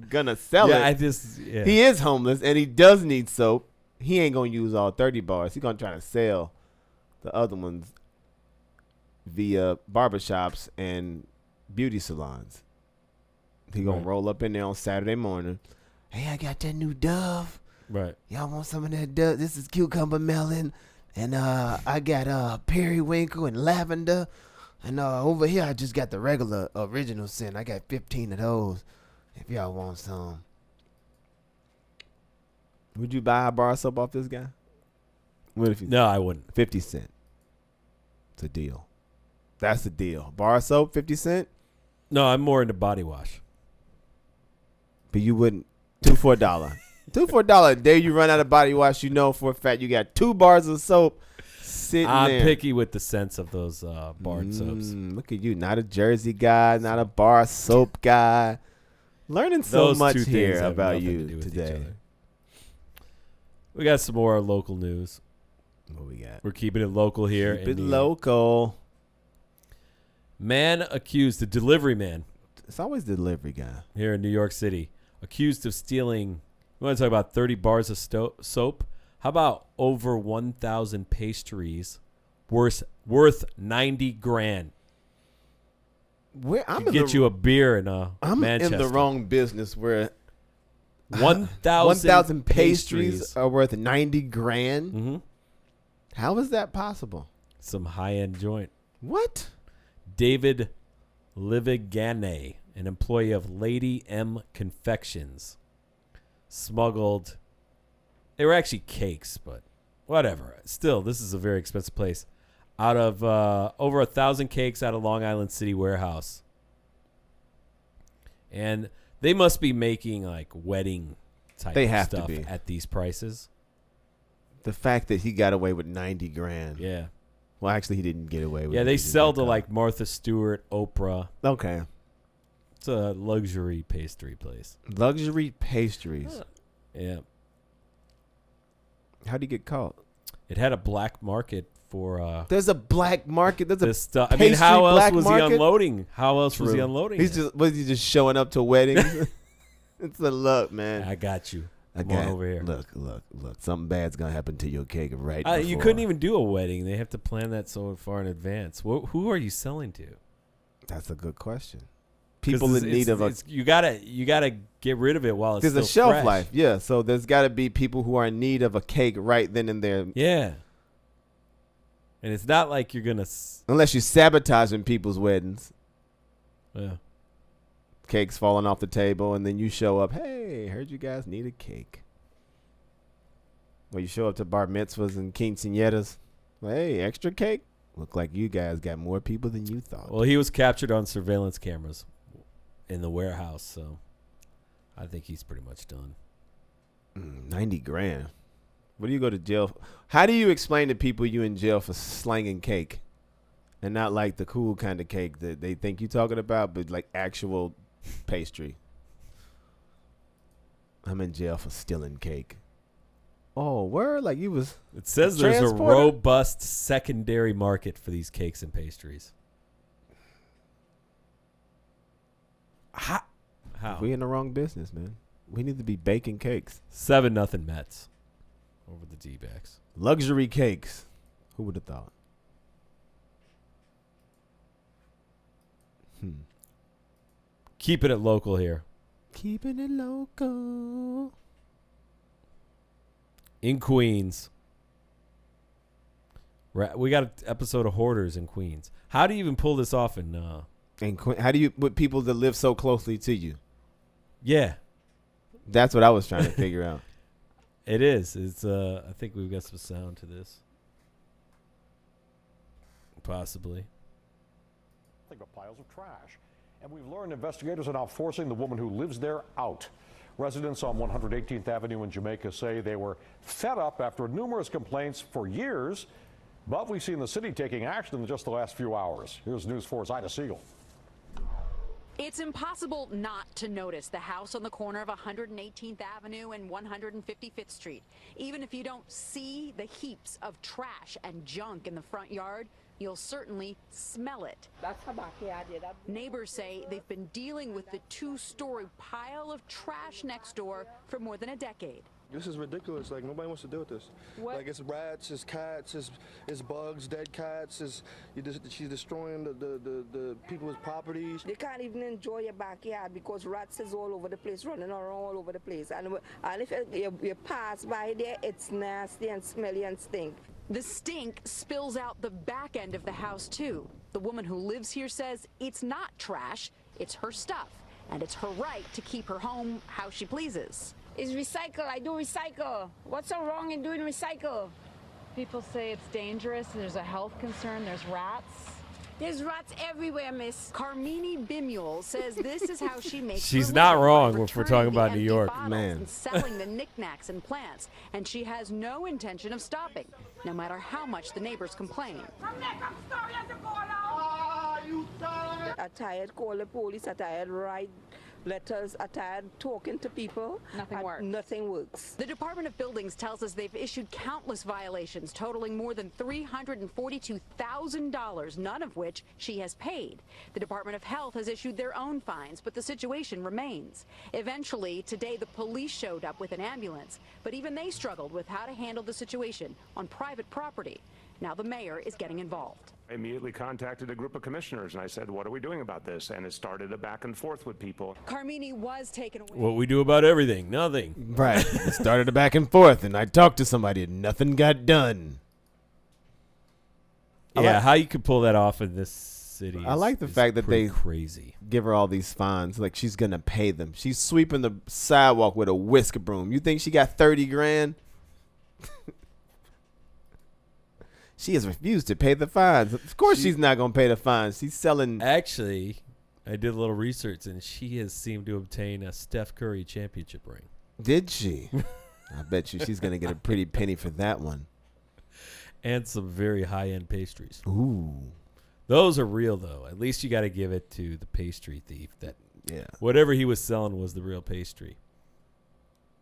going to sell it. He is homeless and he does need soap. He ain't going to use all 30 bars. He's going to try to sell the other ones via barbershops and beauty salons. He going to roll up in there on Saturday morning. Hey, I got that new Dove. Right. Y'all want some of that Dove? This is cucumber melon. And I got periwinkle and lavender. And over here, I just got the regular original scent. I got 15 of those if y'all want some. Would you buy a bar of soap off this guy? What if No, I wouldn't. 50 cents. It's a deal. That's a deal. Bar of soap, 50 cents? No, I'm more into body wash. But you wouldn't. 2 for $1. 2 for $1. The day you run out of body wash, you know for a fact you got 2 bars of soap sitting I'm there. picky with the scents of those barred soaps. Look at you. Not a Jersey guy, not a bar soap guy. Learning so Those much two things here have about nothing to you do with each today. other. We got some more local news. What we got? We're keeping it local here. Keep it local. Man accused, the delivery man. It's always the delivery guy. Here in New York City, accused of stealing, you want to talk about 30 bars of soap? How about over 1,000 pastries worth $90,000? I'm get you a beer in I'm Manchester. in the wrong business where 1,000 pastries are worth $90,000. Mm-hmm. How is that possible? Some high-end joint. What? David Livigane, an employee of Lady M Confections, smuggled. They were actually cakes, but whatever. Still, this is a very expensive place. Out of over 1,000 cakes out of Long Island City warehouse. And they must be making like wedding type stuff at these prices. The fact that he got away with $90,000. Yeah. Well, actually, he didn't get away with it. Yeah, they sell to like Martha Stewart, Oprah. Okay. It's a luxury pastry place. Luxury pastries. Yeah. How'd he get caught? It had a black market for. There's a black market. There's this stuff. I mean, how else was he unloading? How else was he unloading? Was he just showing up to weddings? It's a look, man. I got you. Come on over here. Look. Something bad's gonna happen to your cake right before. You couldn't even do a wedding. They have to plan that so far in advance. Who are you selling to? That's a good question. People in need of a. You gotta get rid of it while it's there's still a shelf fresh. life. Yeah, so there's got to be people who are in need of a cake right then and there. Yeah. And it's not like you're gonna. Unless you're sabotaging people's weddings. Yeah. Cakes falling off the table, and then you show up. Hey, heard you guys need a cake. Or you show up to bar mitzvahs and quinceañeras. Hey, extra cake? Look like you guys got more people than you thought. Well, he was captured on surveillance cameras in the warehouse, so I think he's pretty much done. $90,000. What do you go to jail for? How do you explain to people you in jail for slanging cake? And not like the cool kind of cake that they think you're talking about, but like actual pastry. I'm in jail for stealing cake. Oh, word? Like you was. It says there's a robust secondary market for these cakes and pastries. How? We in the wrong business, man. We need to be baking cakes. 7-0 Mets over the D-backs. Luxury cakes. Who would have thought? Keeping it local here. Keeping it local. In Queens. We got an episode of Hoarders in Queens. How do you even pull this off in how do you with people that live so closely to you? Yeah. That's what I was trying to figure out. It is. It's I think we've got some sound to this. Possibly. Think of piles of trash. And we've learned investigators are now forcing the woman who lives there out. Residents on 118th Avenue in Jamaica say they were fed up after numerous complaints for years, but we've seen the city taking action in just the last few hours. Here's News 4's Ida Siegel. It's impossible not to notice the house on the corner of 118th Avenue and 155th Street. Even if you don't see the heaps of trash and junk in the front yard, you'll certainly smell it. Neighbors say they've been dealing with the two-story pile of trash next door for more than a decade. This is ridiculous. Like, nobody wants to deal with this. What? Like, it's rats, it's cats, it's bugs, dead cats. She's destroying the people's properties. You can't even enjoy your backyard because rats is all over the place, running around all over the place. And if you pass by there, it's nasty and smelly and stink. The stink spills out the back end of the house, too. The woman who lives here says it's not trash, it's her stuff, and it's her right to keep her home how she pleases. It's recycle. I do recycle. What's so wrong in doing recycle? People say it's dangerous. There's a health concern. There's rats. There's rats everywhere, miss. Carmini Bimule says this is how she makes She's not wrong if we're talking about New York, man. And selling the knickknacks and plants, and she has no intention of stopping, no matter how much the neighbors complain. I tired call the police. I tired letters are tired talking to people. Nothing works. Nothing works. The Department of Buildings tells us they've issued countless violations totaling more than $342,000, none of which she has paid. The Department of Health has issued their own fines, but the situation remains. Eventually, today the police showed up with an ambulance, but even they struggled with how to handle the situation on private property. Now the mayor is getting involved. I immediately contacted a group of commissioners and I said, what are we doing about this? And it started a back and forth with people. Carmini was taken away. What we do about everything? Nothing. Right. It started a back and forth, and I talked to somebody, and nothing got done. Yeah, how you could pull that off in this city? I like the fact that they crazy give her all these fines. Like she's gonna pay them. She's sweeping the sidewalk with a whisker broom. You think she got 30 grand? She has refused to pay the fines. Of course she's not going to pay the fines. She's selling. Actually, I did a little research, and she has seemed to obtain a Steph Curry championship ring. Did she? I bet you she's going to get a pretty penny for that one. And some very high-end pastries. Ooh. Those are real, though. At least you got to give it to the pastry thief. That whatever he was selling was the real pastry.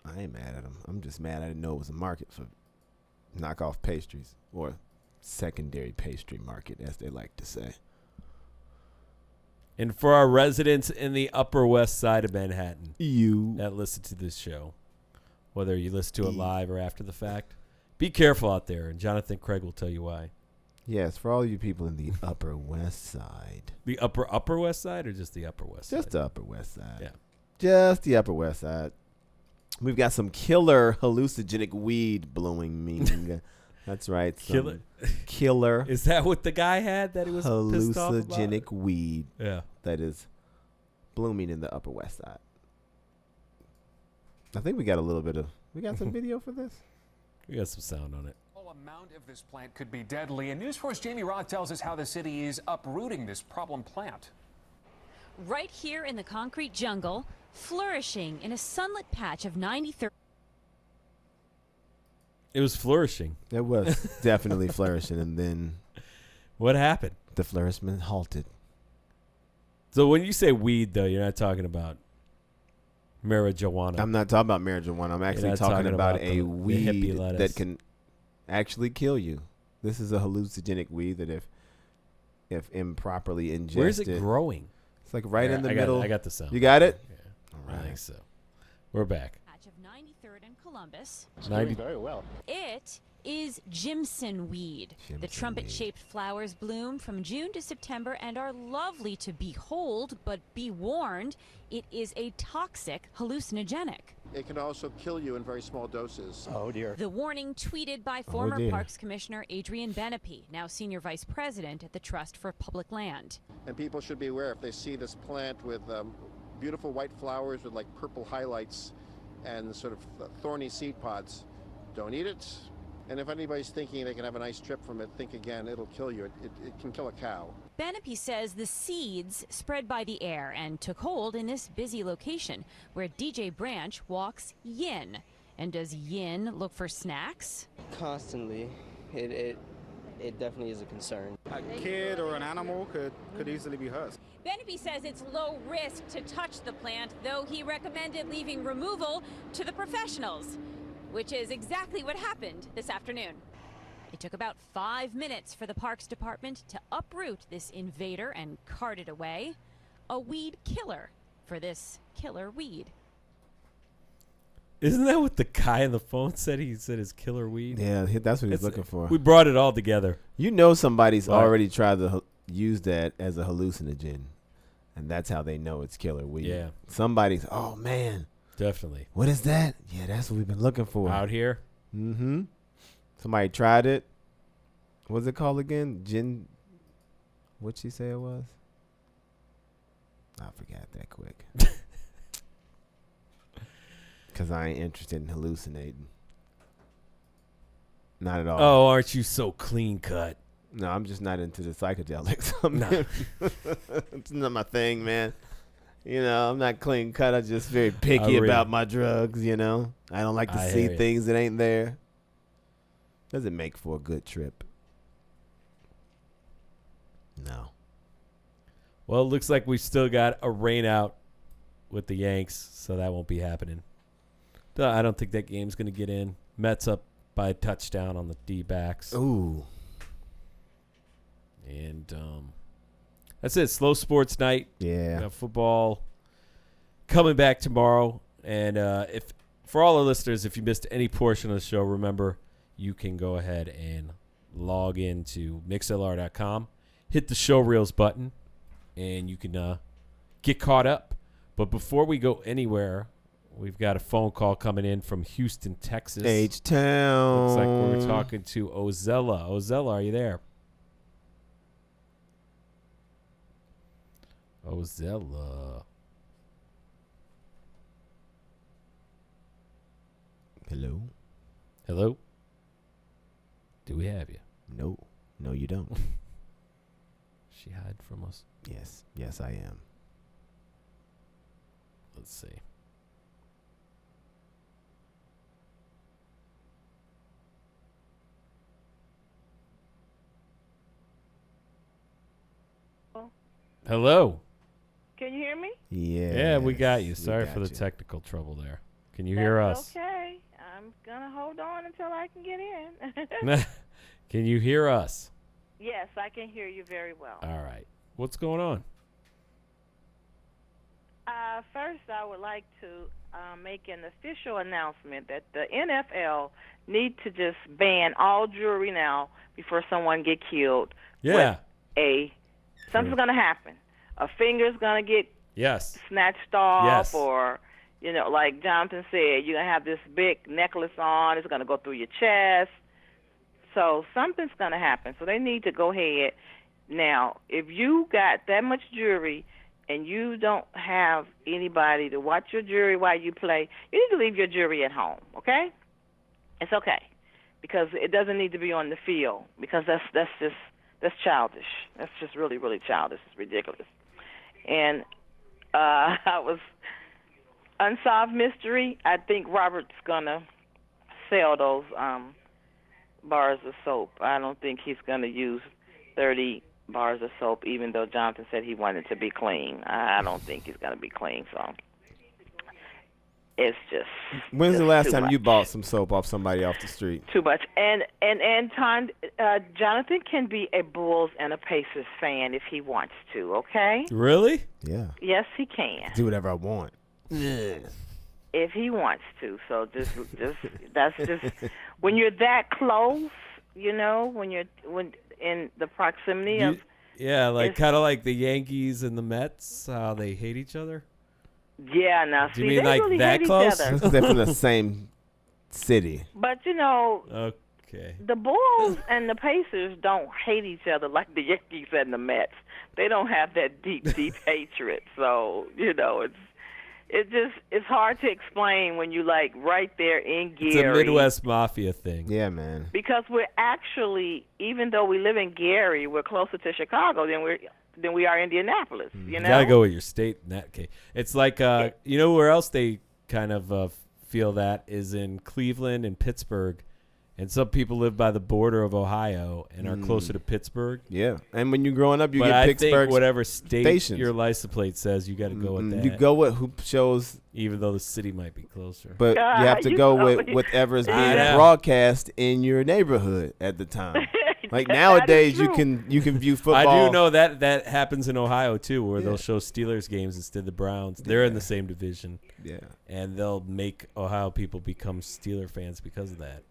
I ain't mad at him. I'm just mad I didn't know it was a market for knockoff pastries, or secondary pastry market, as they like to say. And for our residents in the Upper West Side of Manhattan, you that listen to this show, whether you listen to it live or after the fact, be careful out there, and Jonathan Craig will tell you why. Yes, for all you people in the Upper West Side. The Upper West Side, or just the Upper West Side? Just the Upper West Side. Yeah. Just the Upper West Side. We've got some killer hallucinogenic weed blowing. That's right. Killer. Is that what the guy had that he was pissed off about? Hallucinogenic weed. Yeah. That is blooming in the Upper West Side. I think we got some video for this. We got some sound on it. Amount of this plant could be deadly, and News Force Jamie Roth tells us how the city is uprooting this problem plant. Right here in the concrete jungle, flourishing in a sunlit patch of 93. It was flourishing. It was definitely flourishing, and then what happened? The flourishment halted. So when you say weed, though, you're not talking about marijuana. I'm not talking about marijuana. I'm actually talking about a weed that can actually kill you. This is a hallucinogenic weed that if improperly ingested. Where's it growing? It's like right in the middle. I got the sound. You got it? Yeah. All right. I think so. We're back. Patch of 93rd and Columbus. It's doing very well. It is Jimson weed. The trumpet-shaped flowers bloom from June to September and are lovely to behold, but be warned, it is a toxic hallucinogenic. It can also kill you in very small doses. Oh, dear. The warning tweeted by former Parks Commissioner Adrian Benepe, now Senior Vice President at the Trust for Public Land. And people should be aware if they see this plant with beautiful white flowers with like purple highlights and sort of thorny seed pods, don't eat it. And if anybody's thinking they can have a nice trip from it, think again, it'll kill you. It can kill a cow. Benepe says the seeds spread by the air and took hold in this busy location where DJ Branch walks Yin. And does Yin look for snacks? Constantly. It definitely is a concern. A kid or an animal could easily be hurt. Benepe says it's low risk to touch the plant, though he recommended leaving removal to the professionals, which is exactly what happened this afternoon. It took about 5 minutes for the Parks Department to uproot this invader and cart it away. A weed killer for this killer weed. Isn't that what the guy on the phone said? He said his killer weed? Yeah, that's what he's looking for. We brought it all together. You know somebody's already tried to use that as a hallucinogen, and that's how they know it's killer weed. Yeah. Somebody's, oh, man. Definitely. What is that? Yeah, that's what we've been looking for. Out here? Mm-hmm. Somebody tried it. What's it called again? What'd she say it was? I forgot that quick. Because I ain't interested in hallucinating. Not at all. Oh, aren't you so clean cut? No, I'm just not into the psychedelics. It's not my thing, man. You know, I'm not clean cut. I'm just very picky about my drugs, you know. I don't like to see things that ain't there. Doesn't make for a good trip. No. Well, it looks like we still got a rain out with the Yanks, so that won't be happening. I don't think that game's going to get in. Mets up by a touchdown on the D-backs. Ooh. And that's it. Slow sports night. Yeah. Football coming back tomorrow. And if for all our listeners, if you missed any portion of the show, remember you can go ahead and log into mixlr.com, hit the show reels button, and you can get caught up. But before we go anywhere, we've got a phone call coming in from Houston, Texas. H-Town. Looks like we're talking to Ozella. Ozella, are you there? Ozella. Hello? Hello? Do we have you? No. No, you don't. She hide from us? Yes. Yes, I am. Let's see. Hello. Can you hear me? Yeah, we got you. Sorry for the technical trouble there. Can you hear us? Okay. I'm going to hold on until I can get in. Can you hear us? Yes, I can hear you very well. All right. What's going on? First, I would like to make an official announcement that the NFL need to just ban all jewelry now before someone get killed. Yeah. Something's going to happen. A finger's going to get snatched off, or, like Jonathan said, you're going to have this big necklace on. It's going to go through your chest. So something's going to happen. So they need to go ahead. Now, if you got that much jewelry and you don't have anybody to watch your jewelry while you play, you need to leave your jewelry at home, okay? It's okay, because it doesn't need to be on the field, because that's childish. That's just really, really childish. It's ridiculous. And I was Unsolved Mystery. I think Robert's gonna sell those bars of soap. I don't think he's gonna use 30 bars of soap, even though Jonathan said he wanted to be clean. I don't think he's gonna be clean. So it's just. When's the last time you bought some soap off somebody off the street? Too much. And Jonathan can be a Bulls and a Pacers fan if he wants to, okay? Really? Yeah. Yes, he can. Do whatever I want. If he wants to. So just that's just when you're that close, when in the proximity of. Yeah, kind of like the Yankees and the Mets, how they hate each other. Yeah, now Do you see, mean they like really that hate close? each other. Because they're from the same city. But okay, the Bulls and the Pacers don't hate each other like the Yankees and the Mets. They don't have that deep hatred. So it's hard to explain when you like right there in Gary. It's a Midwest Mafia thing. Yeah, man. Because we're actually, even though we live in Gary, we're closer to Chicago than we are Indianapolis. You gotta go with your state in that case. It's like where else they kind of feel that is in Cleveland and Pittsburgh, and some people live by the border of Ohio and are closer to Pittsburgh. Yeah, and when you're growing up, you but get I Pittsburgh think whatever state stations. your license plate says, you got to go with that. You go with who shows, even though the city might be closer. But you have to go with whatever is being broadcast in your neighborhood at the time. Like nowadays, you can view football. I do know that happens in Ohio too, where they'll show Steelers games instead of the Browns. They're in the same division. Yeah, and they'll make Ohio people become Steeler fans because of that.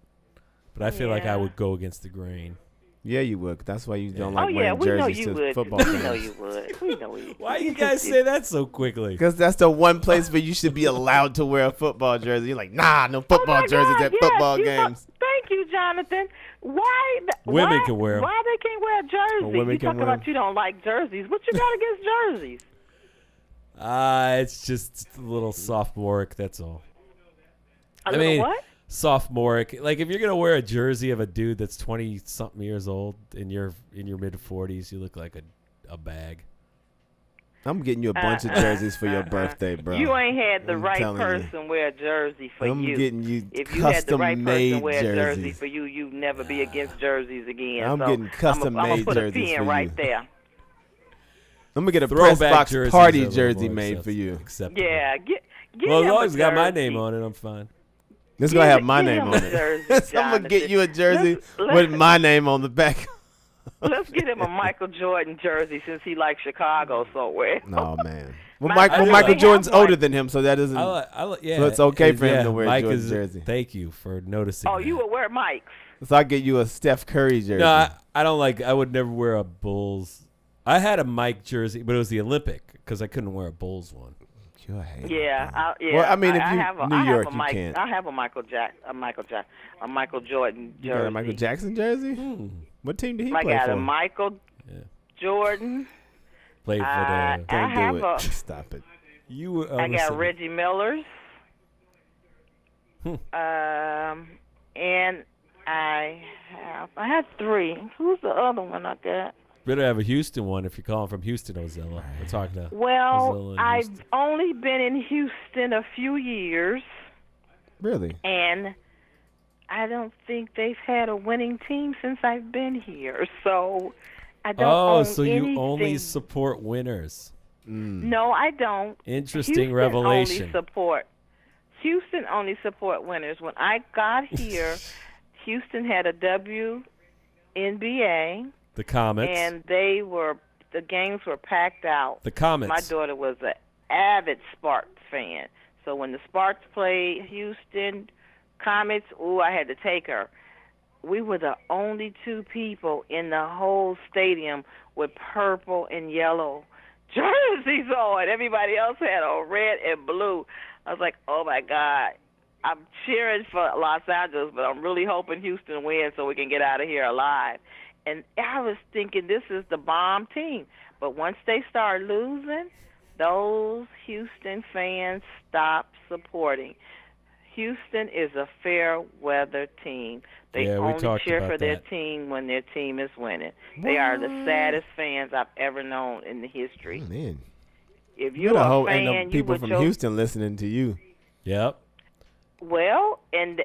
But I feel like I would go against the grain. Yeah, you would. That's why you don't like we wearing know jerseys you to would. football We games. know you would. We know you. Why you guys say that so quickly? Because that's the one place where you should be allowed to wear a football jersey. You're like, nah, no football jerseys at football games. Thank you, Jonathan. Why Women can wear them. Why they can't wear jerseys? Well, women you can talking wear about you don't like jerseys. What you got against jerseys? It's just a little sophomoric, that's all. A little what? Sophomoric. Like if you're gonna wear a jersey of a dude that's 20-something years old and you're in your mid-40s, you look like a bag. I'm getting you a bunch of jerseys for your birthday, bro. You ain't had the I'm right telling person wear a jersey for I'm you. getting you if you had the right person custom-made wear a jersey jerseys. for you, you'd never be against jerseys again. I'm so getting custom-made I'm gonna put a jerseys pin for right you. there. I'm gonna get a Throwback press box jerseys party are a little jersey more made for you. acceptable. Yeah, get Well, as him long a as it's got my jersey. name on it, I'm fine. This is gonna have my Get name him on a it. jersey, I'm gonna get you a jersey Let's- with my name on the back. Let's get him a Michael Jordan jersey since he likes Chicago so well. Oh man. Well, Michael Michael Jordan's have one. older than him, so that doesn't. Yeah, so it's okay for him yeah, to wear Mike a Jordan is, jersey. Thank you for noticing. Oh, you would wear Mike's. So I get you a Steph Curry jersey. No, I don't like. I would never wear a Bulls. I had a Mike jersey, but it was the Olympic because I couldn't wear a Bulls one. You're a hater. Yeah, Well, I mean, if I you have a, New I have York, a you Mike, can't. I have a Michael Jordan jersey. You got a Michael Jackson jersey? What team did he I play got for? a Michael Jordan. Played for I the. Don't have do it. a- Stop it. You. I got Reggie Miller's. And I had 3. Who's the other one I got? Better have a Houston one if you're calling from Houston, Ozella. We're talking to. Well, Ozella in I've Houston. only been in Houston a few years, Really? and I don't think they've had a winning team since I've been here. So I don't Oh, own so anything. you only support winners. No, I don't. Interesting Houston revelation. Houston only support winners. When I got here, Houston had a WNBA. The Comets. And the games were packed out. The Comets. My daughter was an avid Sparks fan. So when the Sparks played Houston Comets, I had to take her. We were the only 2 people in the whole stadium with purple and yellow jerseys on. Everybody else had a red and blue. I was like, oh, my God. I'm cheering for Los Angeles, but I'm really hoping Houston wins so we can get out of here alive. And I was thinking this is the bomb team. But once they start losing, those Houston fans stop supporting. Houston is a fair weather team. They Yeah, we only talked cheer about for their that. team when their team is winning. They are the saddest fans I've ever known in the history. Oh, man. If You're you're the a whole fan, ain't no you people would from your- Houston listening to you. Yep. Well, and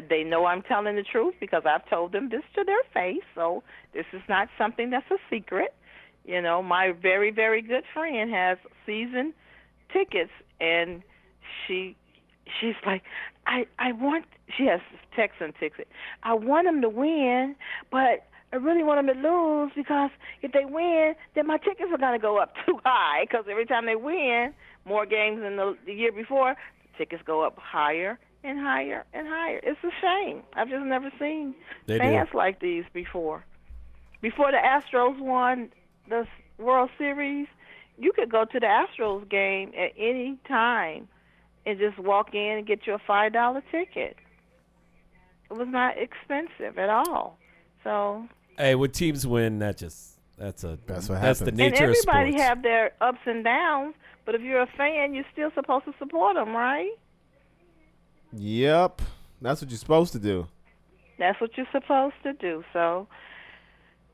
they know I'm telling the truth because I've told them this to their face. So this is not something that's a secret. You know, my very, very good friend has season tickets, and she's like, she has Texan tickets. I want them to win, but I really want them to lose because if they win, then my tickets are going to go up too high because every time they win more games than the year before, tickets go up higher and higher and higher. It's a shame. I've just never seen fans like these before. Before the Astros won the World Series, you could go to the Astros game at any time and just walk in and get you a $5 ticket. It was not expensive at all. So Hey, when teams win, that's what happens. the nature and of sports. everybody have their ups and downs, but if you're a fan, you're still supposed to support them, right? Yep. That's what you're supposed to do. That's what you're supposed to do. So,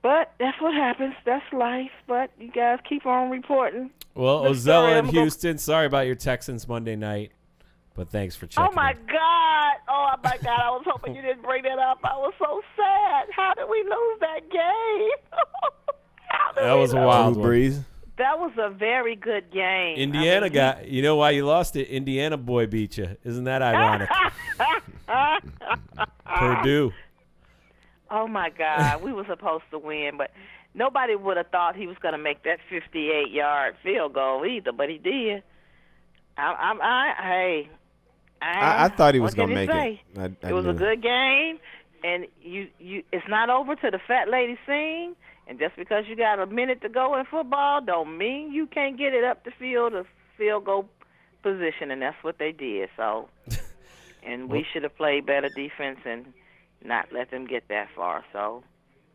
but that's what happens. That's life. But you guys keep on reporting. Well, The story, Ozella I'm in gonna- Houston, sorry about your Texans Monday night, but thanks for checking Oh my in. God! Oh my God! I was hoping you didn't bring that up. I was so sad. How did we lose that game? That was a wild Drew one. Brees. That was a very good game. Indiana got, you know why you lost it? Indiana boy beat you. Isn't that ironic? Purdue. Oh my God, we were supposed to win, but nobody would have thought he was going to make that 58-yard field goal either, but he did. I thought he was what going to can make you it. say? It was a good game, and it's not over till the fat lady sing. And just because you got a minute to go in football, don't mean you can't get it up the field to field goal position, and that's what they did. So, and we should have played better defense and not let them get that far. So,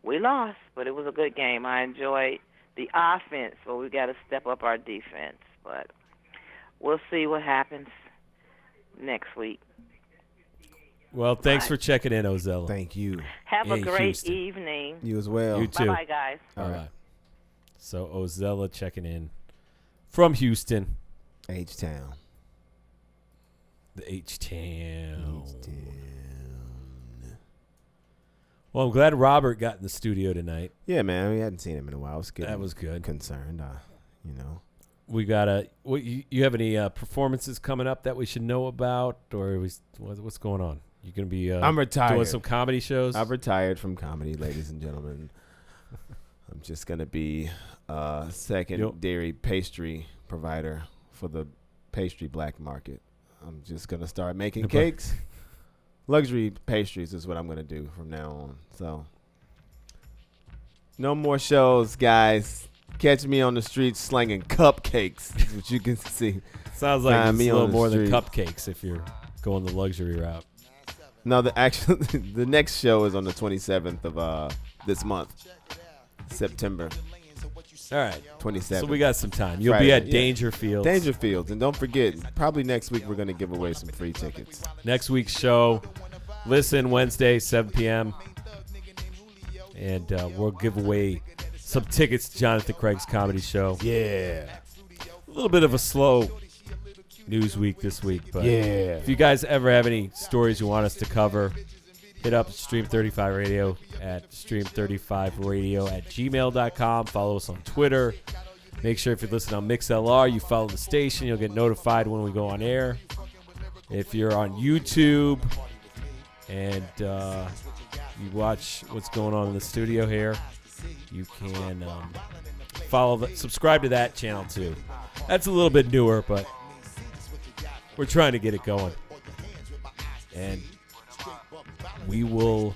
we lost, but it was a good game. I enjoyed the offense, but we got to step up our defense. But we'll see what happens next week. Well, thanks for checking in, Ozella. Thank you. Have a Hey, great Houston. evening. You as well. You too. Bye-bye, guys. All right. So Ozella checking in from Houston. H-Town. The H-Town. Well, I'm glad Robert got in the studio tonight. Yeah, man. We hadn't seen him in a while. That was good. Concerned, you know. We got you have any performances coming up that we should know about, or what's going on? You gonna be? I'm retired. Doing some comedy shows. I've retired from comedy, ladies and gentlemen. I'm just gonna be secondary pastry provider for the pastry black market. I'm just gonna start making cakes. Luxury pastries is what I'm gonna do from now on. So, no more shows, guys. Catch me on the streets slanging cupcakes, which you can see. Sounds like it's a little more than cupcakes if you're going the luxury route. No, the next show is on the 27th of this month, September. All right, 27th. So we got some time. You'll be at Dangerfields. Dangerfields, and don't forget, probably next week we're going to give away some free tickets. Next week's show, listen Wednesday, 7 p.m. And we'll give away some tickets to Jonathan Craig's comedy show. Yeah. A little bit of a slow news week this week, but yeah. If you guys ever have any stories you want us to cover, hit up Stream 35 Radio at stream35radio@gmail.com. Follow us on Twitter. Make sure if you listen on MixLR, you follow the station. You'll get notified when we go on air. If you're on YouTube and you watch what's going on in the studio here, you can subscribe to that channel too. That's a little bit newer, but we're trying to get it going. And we will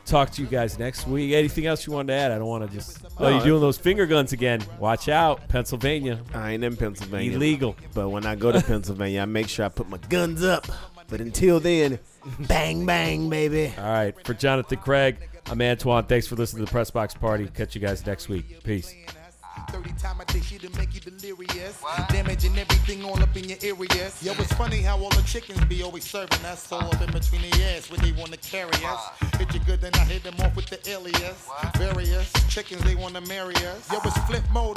talk to you guys next week. Anything else you wanted to add? I don't want to just... Oh, you're doing those finger guns again. Watch out. Pennsylvania. I ain't in Pennsylvania. Illegal. But when I go to Pennsylvania, I make sure I put my guns up. But until then, bang, bang, baby. All right. For Jonathan Craig, I'm Antoine. Thanks for listening to the Press Box Party. Catch you guys next week. Peace. 30 times I take shit to make you delirious. Damaging everything all up in your areas. Yo, it's funny how all the chickens be always serving us. All up in between the ass where they want to carry us. Hit you good, then I hit them off with the alias. Various chickens, they want to marry us. Yo, it's flip mode.